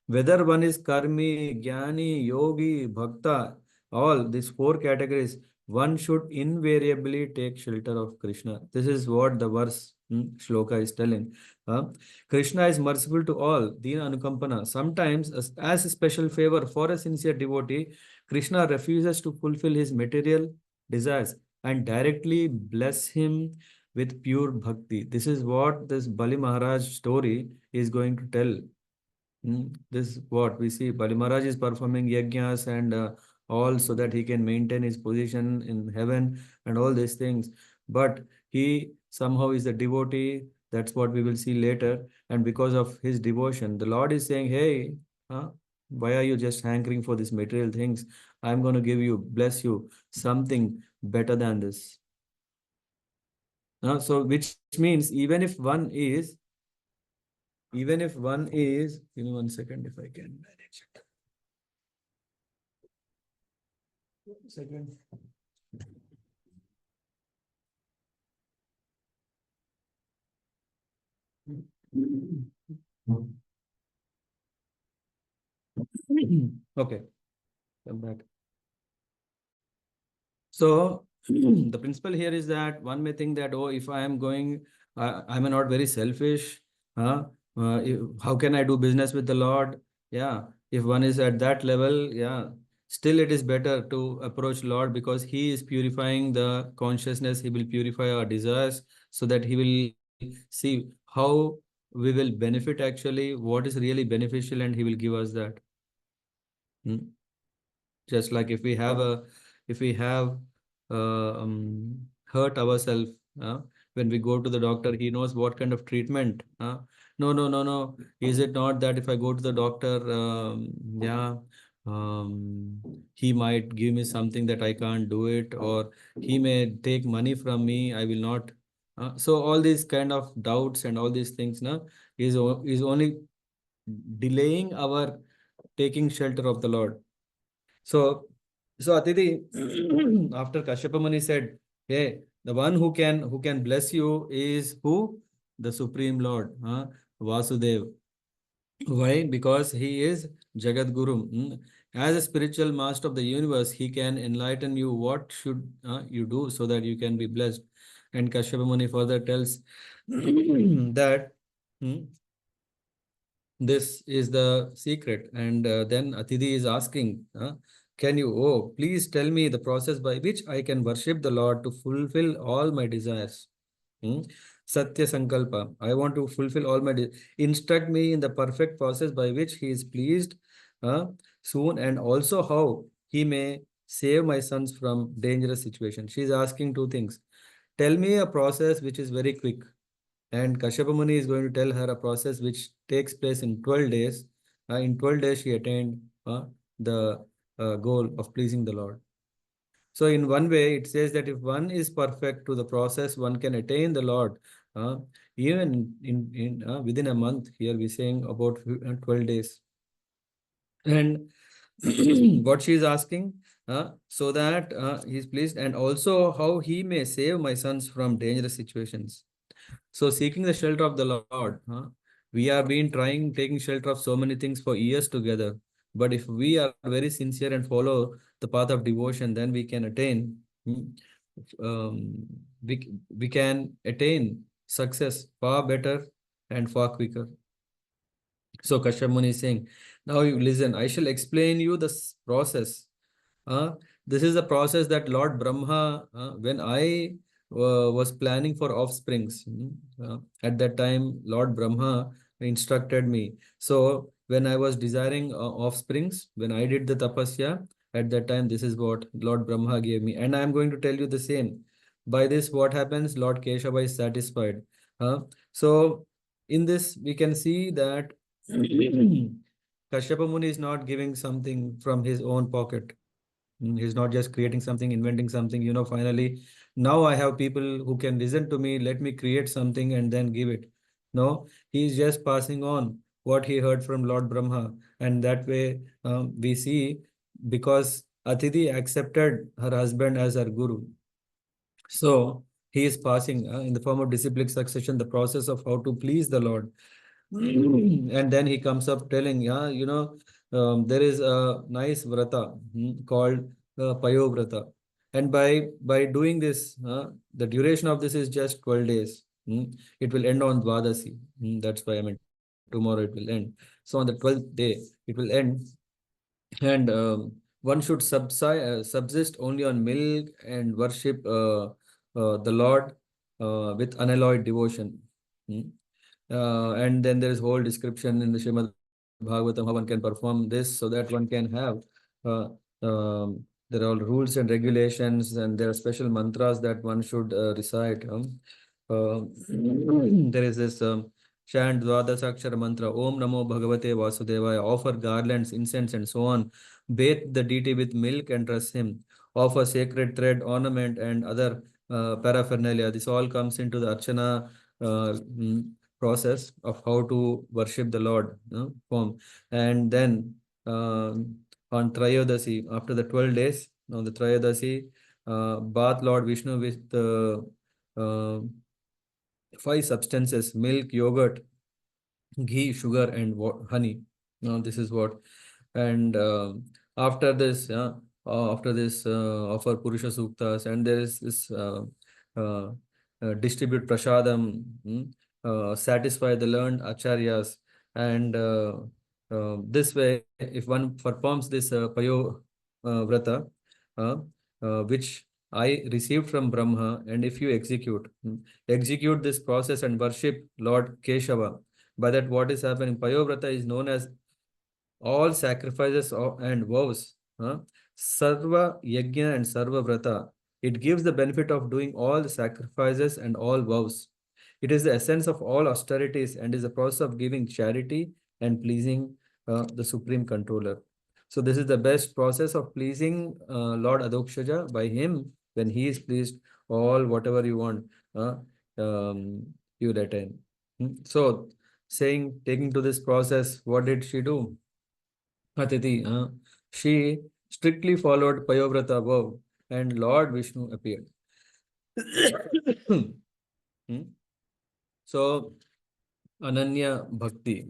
[SPEAKER 1] Whether one is karmi, jnani, yogi, bhakta, all these four categories, one should invariably take shelter of Krishna. This is what the verse shloka is telling. Uh, Krishna is merciful to all, Dina Anukampana. Sometimes, as a special favor for a sincere devotee, Krishna refuses to fulfill his material desires and directly bless him with pure bhakti. This is what this Bali Maharaj story is going to tell. This is what we see. Bali Maharaj is performing yajnas and all so that he can maintain his position in heaven and all these things. But he somehow is a devotee. That's what we will see later. And because of his devotion, the Lord is saying, hey, why are you just hankering for these material things? I'm going to give you, bless you, something better than this. So which means even if one is, give me 1 second if I can manage it. 1 second. Okay, come back. So the principle here is that one may think that, oh, if I am going, I'm not very selfish. How can I do business with the Lord? Yeah. If one is at that level, yeah, still it is better to approach Lord, because He is purifying the consciousness. He will purify our desires so that He will see how we will benefit actually, what is really beneficial, and He will give us that. Hmm? Just like if we have hurt ourselves, when we go to the doctor, he knows what kind of treatment. No, is it not that if I go to the doctor, yeah, he might give me something that I can't do it, or he may take money from me, I will not. So all these kind of doubts and all these things now is only delaying our taking shelter of the Lord. So, so Atiti, after Kashyapa Muni said, "Hey, the one who can bless you is who? The Supreme Lord, Vasudev. Why? Because he is Jagat Guru. As a spiritual master of the universe, he can enlighten you what should you do so that you can be blessed." And Kashyapa Muni further tells that. hmm, this is the secret. And then Atidhi is asking, can you, oh, please tell me the process by which I can worship the Lord to fulfill all my desires. Hmm? Satya Sankalpa. I want to fulfill all my instruct me in the perfect process by which he is pleased uh, soon, and also how he may save my sons from dangerous situations. She is asking two things. Tell me a process which is very quick, and Kashyapa Muni is going to tell her a process which takes place in 12 days. In 12 days, she attained the goal of pleasing the Lord. So, in one way, it says that if one is perfect to the process, one can attain the Lord. Uh, Even in within a month, here we're saying about 12 days. And what she is asking, so that he's pleased, and also how he may save my sons from dangerous situations. So seeking the shelter of the Lord, we have been trying taking shelter of so many things for years together. But if we are very sincere and follow the path of devotion, then we can attain, we can attain success far better and far quicker. So Kashyap Muni is saying, now you listen, I shall explain you this process. Uh, this is the process that Lord Brahma, when I was planning for offsprings, at that time, Lord Brahma instructed me. So when I was desiring offsprings, when I did the tapasya, at that time, this is what Lord Brahma gave me. And I am going to tell you the same. By this, what happens? Lord Keshava is satisfied. So in this, we can see that Kashyapa Muni is not giving something from his own pocket. He's not just creating something, inventing something, finally, now I have people who can listen to me, let me create something and then give it. No, he's just passing on what he heard from Lord Brahma. And that way, we see, because Atiti accepted her husband as her guru. So he is passing in the form of disciplic succession the process of how to please the Lord. And then he comes up telling, yeah, there is a nice vrata called Payo Vrata. And by doing this, the duration of this is just 12 days. It will end on Dwadasi. That's why I mean tomorrow it will end. So on the 12th day, it will end. And one should subsist only on milk and worship the Lord with unalloyed devotion. Hmm. And then there is whole description in the Śrīmad-Bhāgavatam how one can perform this so that one can have. Uh, there are all rules and regulations, and there are special mantras that one should recite. There is this chant Dwadasa Akshara mantra Om Namo Bhagavate Vasudevaya. Offer garlands, incense, and so on. Bathe the deity with milk and dress him. Offer sacred thread, ornament, and other paraphernalia. This all comes into the Archana process of how to worship the Lord form. And then on Trayodasi, after the 12 days, on the Trayodasi, bath Lord Vishnu with uh, five substances: milk, yogurt, ghee, sugar, and honey. Now this is what. And after this, offer Purusha Suktas, and there is this uh, distribute prasadam, satisfy the learned acharyas, and This way, if one performs this Payo Vrata, uh, which I received from Brahma, and if you execute this process and worship Lord Keshava, by that what is happening, Payo Vrata is known as all sacrifices and vows, Sarva Yajna and Sarva Vrata. It gives the benefit of doing all the sacrifices and all vows. It is the essence of all austerities and is the process of giving charity and pleasing the Supreme Controller. So this is the best process of pleasing Lord Adokshaja. By him, when he is pleased, all whatever you want, uh, you retain. So saying, taking to this process, what did she do? Atiti, she strictly followed Payovrata vow and Lord Vishnu appeared. Hmm. So Ananya Bhakti,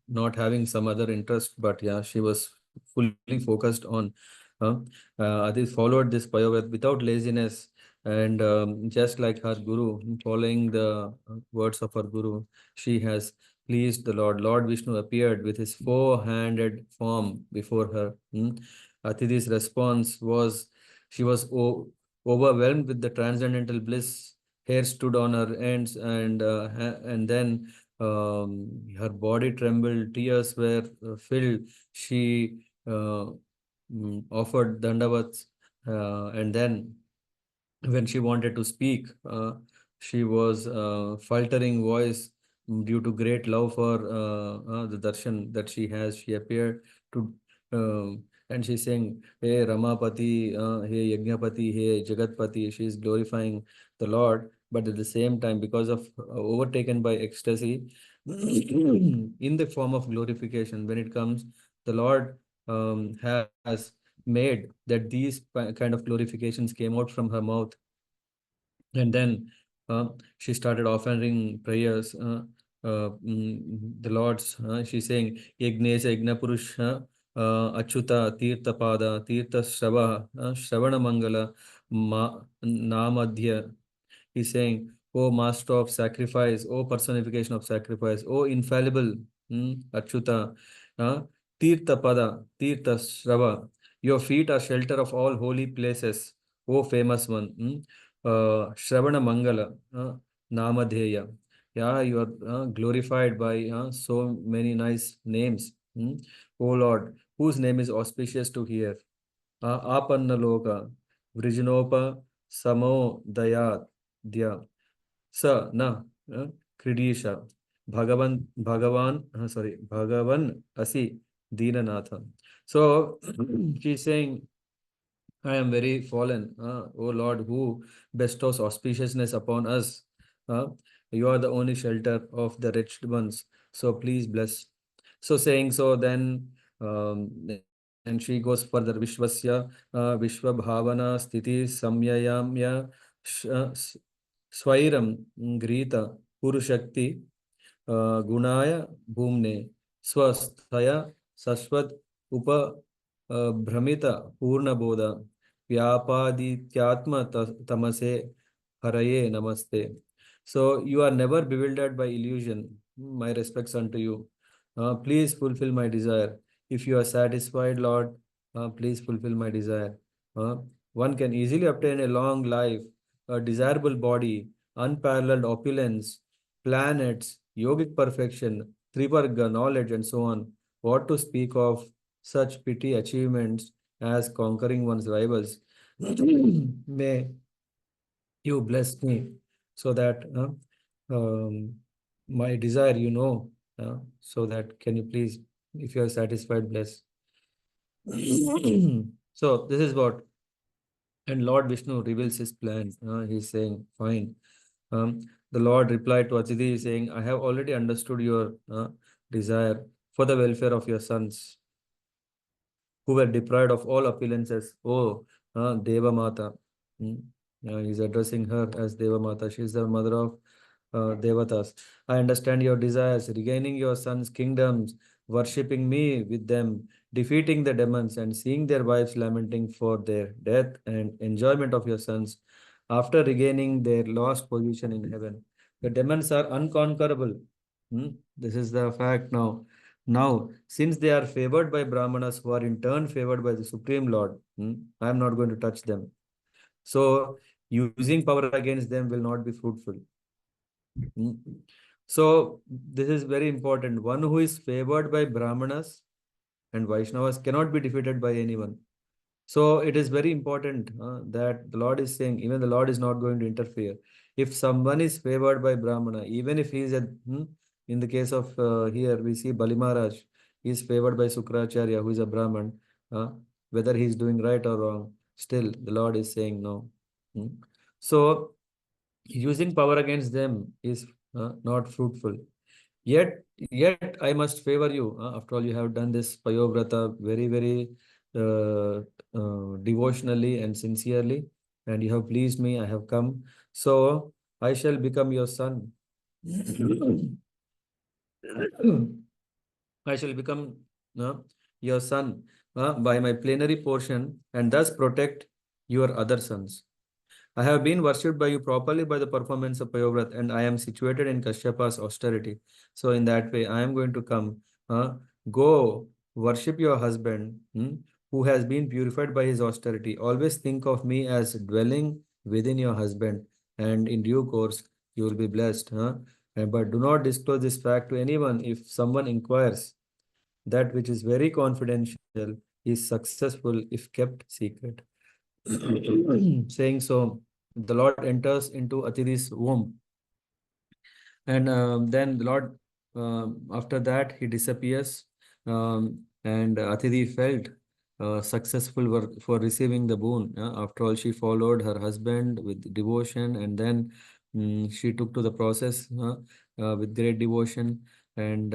[SPEAKER 1] not having some other interest, but yeah, she was fully focused on. Uh, Adi followed this Payovrata without laziness, and just like her guru, following the words of her guru, she has pleased the Lord. Lord Vishnu appeared with his four-handed form before her. Atiti's response was she was overwhelmed with the transcendental bliss. Hair stood on her ends, and then her body trembled. Tears were filled. She offered dandavats, and then when she wanted to speak, she was faltering voice due to great love for the darshan that she has. She appeared to, and she's saying, "Hey Ramapati, hey Yajnapati, hey Jagatpati." She is glorifying the Lord, but at the same time, because of overtaken by ecstasy, in the form of glorification, when it comes, the Lord has made that these kind of glorifications came out from her mouth, and then she started offering prayers. The Lord's, she's saying, Yagnesha Yagna Purusha, Achyuta Tirtha Pada, Tirtha Shrava, Shravana Mangala, Namadhya. He's saying, "O Master of Sacrifice, O personification of sacrifice, O infallible Achyuta, uh, Tirtha Pada, Tirtha Shrava, your feet are shelter of all holy places, O famous one. Shravana Mangala, Namadheya. Yeah, you are glorified by so many nice names. O Lord, whose name is auspicious to hear. Apannaloka, Vrijnopa, Samo Dayat, Dya. Sa na Kridisha Bhagavan Asi Deenanatha. So she's saying, I am very fallen, O Lord, who bestows auspiciousness upon us. Uh, you are the only shelter of the wretched ones. So please bless. So saying so, then she goes further. Vishwasya Vishwa Bhavana Sthiti Samyayamya Swairam Grita Purushakti Gunaya Bhumne Swasthaya Sashwat Upa Brahmita Purna Bodha Vyapadithyatma Tamase Haraye Namaste. So you are never bewildered by illusion. My respects unto you. Please fulfill my desire. If you are satisfied, Lord, please fulfill my desire. Uh, One can easily obtain a long life, a desirable body, unparalleled opulence, planets, yogic perfection, Trivarga, knowledge, and so on. What to speak of such petty achievements as conquering one's rivals? May you bless me so that um, my desire, so that can you please, if you are satisfied, bless. So this is what, and Lord Vishnu reveals his plan. He's saying, fine. Um, the Lord replied to Atiti saying, I have already understood your desire for the welfare of your sons who were deprived of all opulences. Oh, Deva Mata. Hmm. He's addressing her as Deva Mata. She is the mother of Devatas. I understand your desires, regaining your sons' kingdoms, worshipping me with them, defeating the demons, and seeing their wives lamenting for their death and enjoyment of your sons after regaining their lost position in heaven. The demons are unconquerable. This is the fact now. Now, since they are favored by Brahmanas who are in turn favored by the Supreme Lord, I am not going to touch them. So, using power against them will not be fruitful. Hmm. So, this is very important. One who is favored by Brahmanas and Vaishnavas cannot be defeated by anyone. So it is very important that the Lord is saying, even the Lord is not going to interfere. If someone is favored by Brahmana, even if he is in the case of here, we see Bali Maharaj, he is favored by Sukracharya, who is a Brahman, uh, whether he is doing right or wrong, still the Lord is saying no. Hmm. So using power against them is not fruitful. Yet I must favor you. After all, you have done this Payovrata very, very devotionally and sincerely, and you have pleased me. I have come. So I shall become your son. I shall become uh, your son by my plenary portion and thus protect your other sons. I have been worshipped by you properly by the performance of Payovrat, and I am situated in Kashyapa's austerity. So, in that way, I am going to come. Uh, Go worship your husband, who has been purified by his austerity. Always think of me as dwelling within your husband, and in due course, you will be blessed. But do not disclose this fact to anyone. If someone inquires, that which is very confidential is successful if kept secret. Saying so, the Lord enters into Atiri's womb, and then the Lord, after that, he disappears, and Atiri felt successful for receiving the boon. After all, she followed her husband with devotion, and then she took to the process with great devotion, and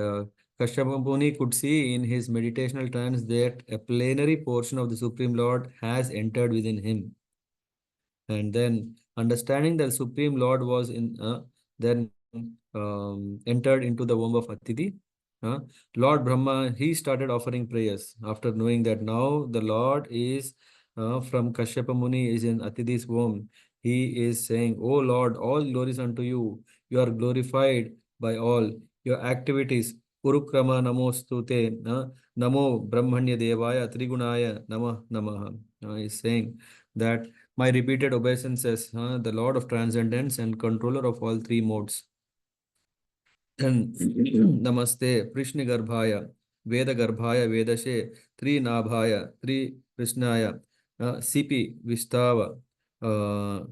[SPEAKER 1] Kashyapa Muni could see in his meditational trance that a plenary portion of the Supreme Lord has entered within him. And then understanding that Supreme Lord was then entered into the womb of Atiti. uh, Lord Brahma, he started offering prayers after knowing that now the Lord is from Kashyapa Muni is in Atiti's womb. He is saying, "Oh Lord, all glories unto you. You are glorified by all your activities. Urukrama namostute, namo Brahmanya Devaya Trigunaya Namah Namaha." He's saying that my repeated obeisances, the Lord of transcendence and controller of all three modes. Then Namaste, Prishni Garbhaya, Veda Garbhaya, Vedashe, Tri Nabhaya, Tri Krishnaya, Sipi Vishtava, uh,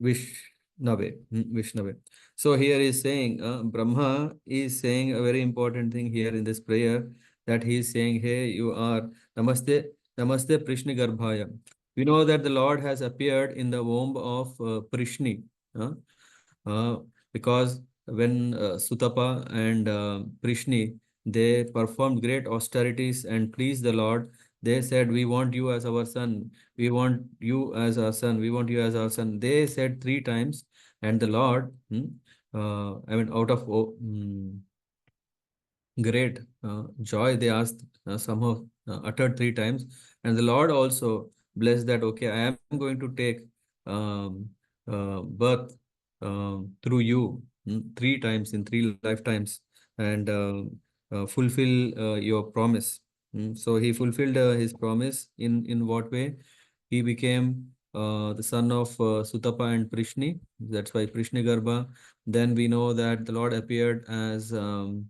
[SPEAKER 1] Vishnave. So here is saying, Brahma is saying a very important thing here in this prayer, that he is saying, hey, you are Namaste, Namaste Prishni Garbhaya. We know that the Lord has appeared in the womb of Prishni, uh, uh, because when Sutapa and Prishni, they performed great austerities and pleased the Lord, they said, we want you as our son, we want you as our son, we want you as our son. They said three times, and the Lord, out of great joy, they asked, somehow uttered three times, and the Lord also blessed that, okay, I am going to take um, birth through you three times in three lifetimes, and fulfill your promise. So he fulfilled his promise in what way? He became the son of Sutapa and Prishni. That's why Prishni Garbha. Then we know that the Lord appeared as um,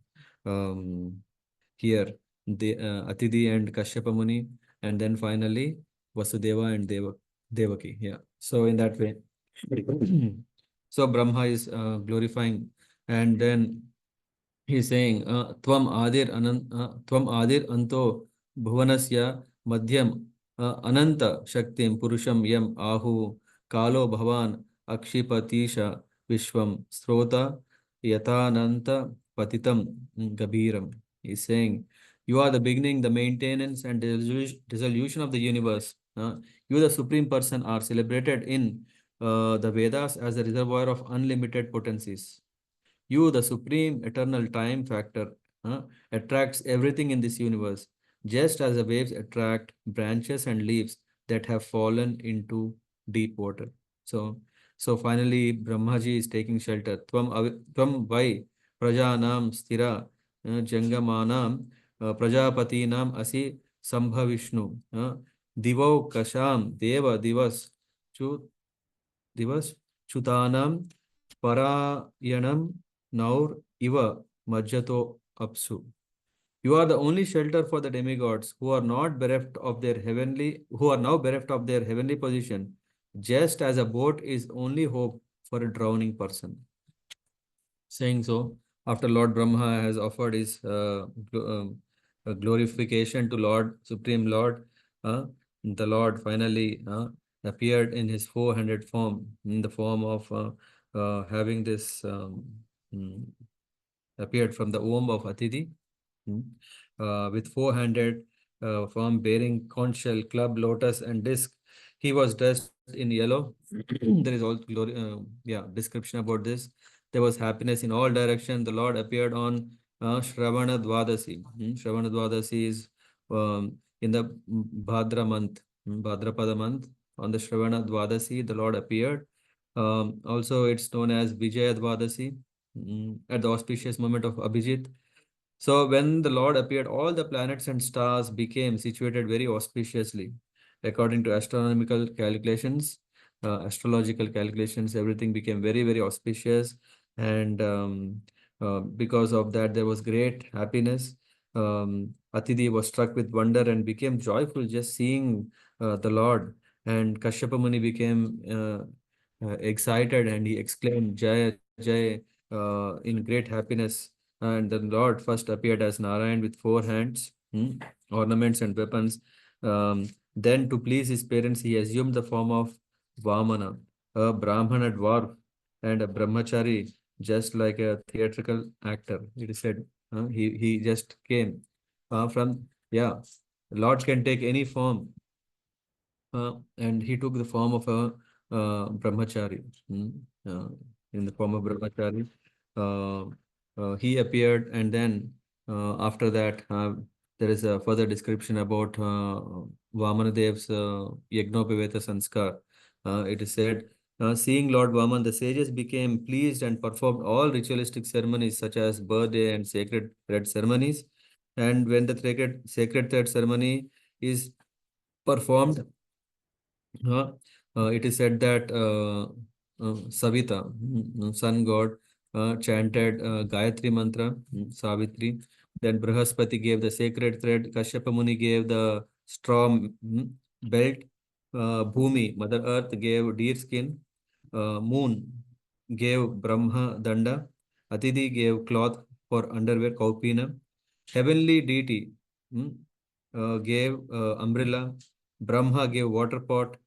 [SPEAKER 1] here the Atiti and Kashyapa Muni, and then finally Vasudeva and Devaki. Yeah. So in that way, so Brahma is glorifying, and then he's saying, Tvam Adir Anto Bhuvanasya Madhyam Ananta Shaktim Purusham Yam Ahu Kalo Bhavan Akshipatisha Vishwam Srota Yatananta Patitam Gabiram. He's saying, you are the beginning, the maintenance, and dissolution of the universe. You, the Supreme Person, are celebrated in the Vedas as a reservoir of unlimited potencies. You, the supreme eternal time factor, attracts everything in this universe, just as the waves attract branches and leaves that have fallen into deep water. So, so finally, Brahmaji is taking shelter. Tvam vai prajanam stira Jangamanam Prajapatinam Asi Sambhavishnu Divo Kasham Deva Chu Divas Chutanam Parayanam Naur Iva Majjato Apsu. You are the only shelter for the demigods who are not bereft of their who are now bereft of their heavenly position, just as a boat is only hope for a drowning person. Saying so, after Lord Brahma has offered his glorification to Lord, Supreme Lord, the Lord finally appeared in his four-handed form, in the form of having this mm, appeared from the womb of Atiti, with four-handed form bearing conch shell, club, lotus, and disc. He was dressed in yellow. There is all glory, description about this. There was happiness in all direction. The Lord appeared on Shravana-Dwadasi. Shravana-Dwadasi is in the Bhadra month, Bhadrapada month. On the Shravana-Dwadasi, the Lord appeared. Also, it's known as Vijaya-Dwadasi, at the auspicious moment of Abhijit. So when the Lord appeared, all the planets and stars became situated very auspiciously. According to astronomical calculations, astrological calculations, everything became very, very auspicious. And because of that, there was great happiness. Atidi was struck with wonder and became joyful just seeing the Lord. And Kashyapa Muni became excited and he exclaimed, Jaya, Jaya, in great happiness. And the Lord first appeared as Narayan with four hands, ornaments and weapons. Then, to please his parents, he assumed the form of Vamana, a Brahmana dwarf, and a brahmachari, just like a theatrical actor. It is said he just came from, yeah, Lord can take any form, and he took the form of a brahmachari. Uh, in the form of brahmachari. Uh, he appeared, and then after that, there is a further description about Vamanadev's Yagnopaveta Sanskar. It is said, seeing Lord Vaman, the sages became pleased and performed all ritualistic ceremonies such as birthday and sacred thread ceremonies. And when the sacred thread ceremony is performed, uh, it is said that Savita, sun god, chanted Gayatri mantra, Savitri. Then Brihaspati gave the sacred thread. Kashyapa Muni gave the straw belt. Bhumi, Mother Earth, gave deer skin. Moon gave Brahma danda. Atiti gave cloth for underwear, Kaupina. Heavenly deity gave umbrella. Brahma gave water pot.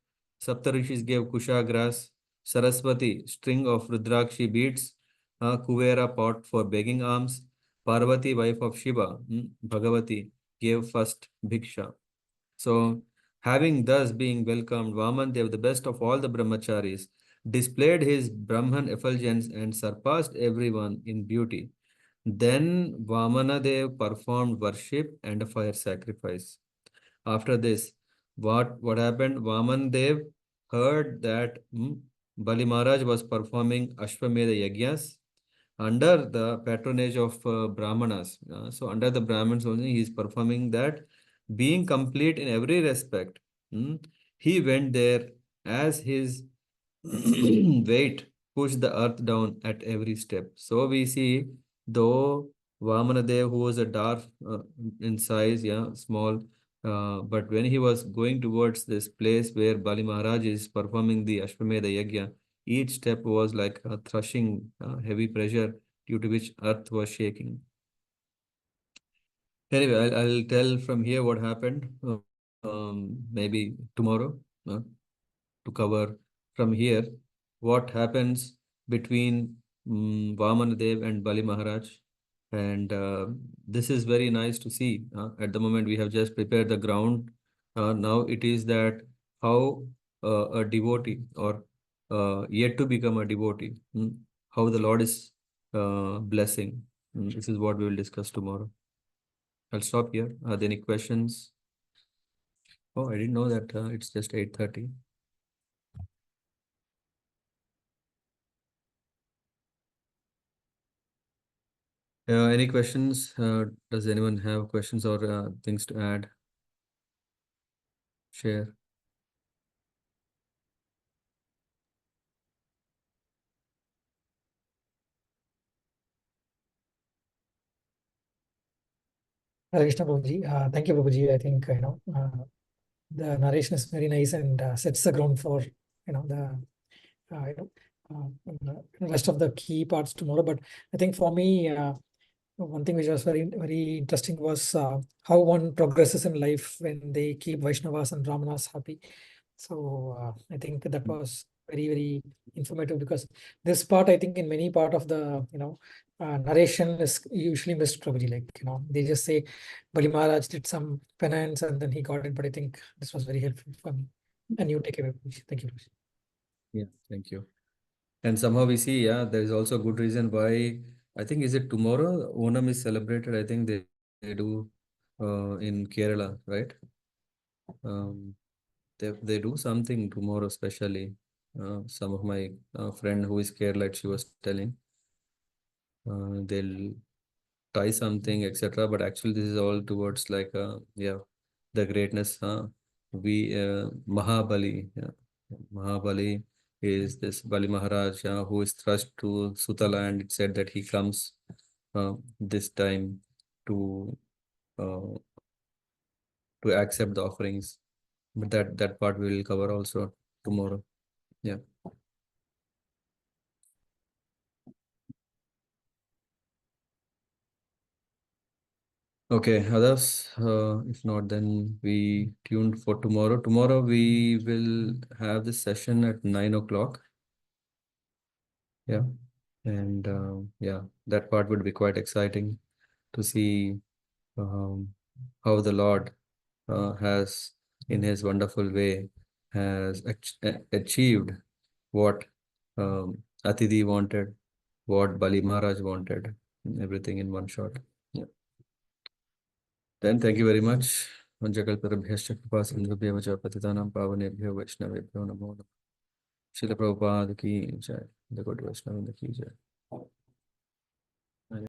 [SPEAKER 1] Saptarishis gave kusha grass. Saraswati, string of Rudrakshi beads. Kuvera pot for begging alms. Parvati, wife of Shiva, Bhagavati, gave first bhiksha. So, having thus being welcomed, Vamandev, the best of all the brahmacharis, displayed his Brahman effulgence and surpassed everyone in beauty. Then Vamanadev performed worship and a fire sacrifice. After this, what happened? Vaman Dev heard that Bali Maharaj was performing Ashwamedha Yagyas under the patronage of Brahmanas. So under the Brahmins only, he is performing that, being complete in every respect. He went there as his weight pushed the earth down at every step. So we see, though Vamanadev, who was a dwarf in size, yeah, small, but when he was going towards this place where Bali Maharaj is performing the Ashwamedha Yagya, each step was like a thrashing heavy pressure due to which earth was shaking. Anyway, I'll tell from here what happened, maybe tomorrow, to cover from here what happens between Vamanadev and Bali Maharaj. And this is very nice to see. At the moment, we have just prepared the ground. Now it is that how a devotee or yet to become a devotee, how the Lord is blessing. This is what we will discuss tomorrow. I'll stop here. Are there any questions? Oh, I didn't know that it's just 8:30. Any questions? Does anyone have questions or things to add? Share.
[SPEAKER 3] Hare Krishna Prabhuji. Thank you, Prabhuji. I think the narration is very nice and sets the ground for the rest of the key parts tomorrow. But I think for me, one thing which was very interesting was how one progresses in life when they keep Vaishnavas and Brahmanas happy. So I think that was very informative, because this part, I think, in many part of the narration is usually missed, Prabhuji. Like they just say Bali Maharaj did some penance and then he got it. But I think this was very helpful for me. And you take away, Prabhuji. Thank you, Prabhuji.
[SPEAKER 1] Yeah, thank you. And somehow we see, yeah, there is also a good reason why. I think is it tomorrow Onam is celebrated. I think they do in Kerala, right? Um, they do something tomorrow, especially. Some of my friend who is Kerala, she was telling they'll tie something, etc. But actually, this is all towards like yeah, the greatness. We Mahabali, yeah. Mahabali is this Bali Maharaj who is thrust to Sutala, and it said that he comes this time to uh, to accept the offerings. But that part we will cover also tomorrow. Yeah. Okay, others, if not, then we tuned for tomorrow. Tomorrow we will have this session at 9 o'clock. Yeah. And yeah, that part would be quite exciting to see how the Lord has, in his wonderful way, has achieved what Atidi wanted, what Bali Maharaj wanted, everything in one shot. Yeah. Then thank you very much. Vanjakalparabhyascha kripa sindhubhyo vacha patitanam pavanebhyo vaishnavebhyo namo namaः. Srila Prabhupada ki jai. The good Vaishnava ki jai.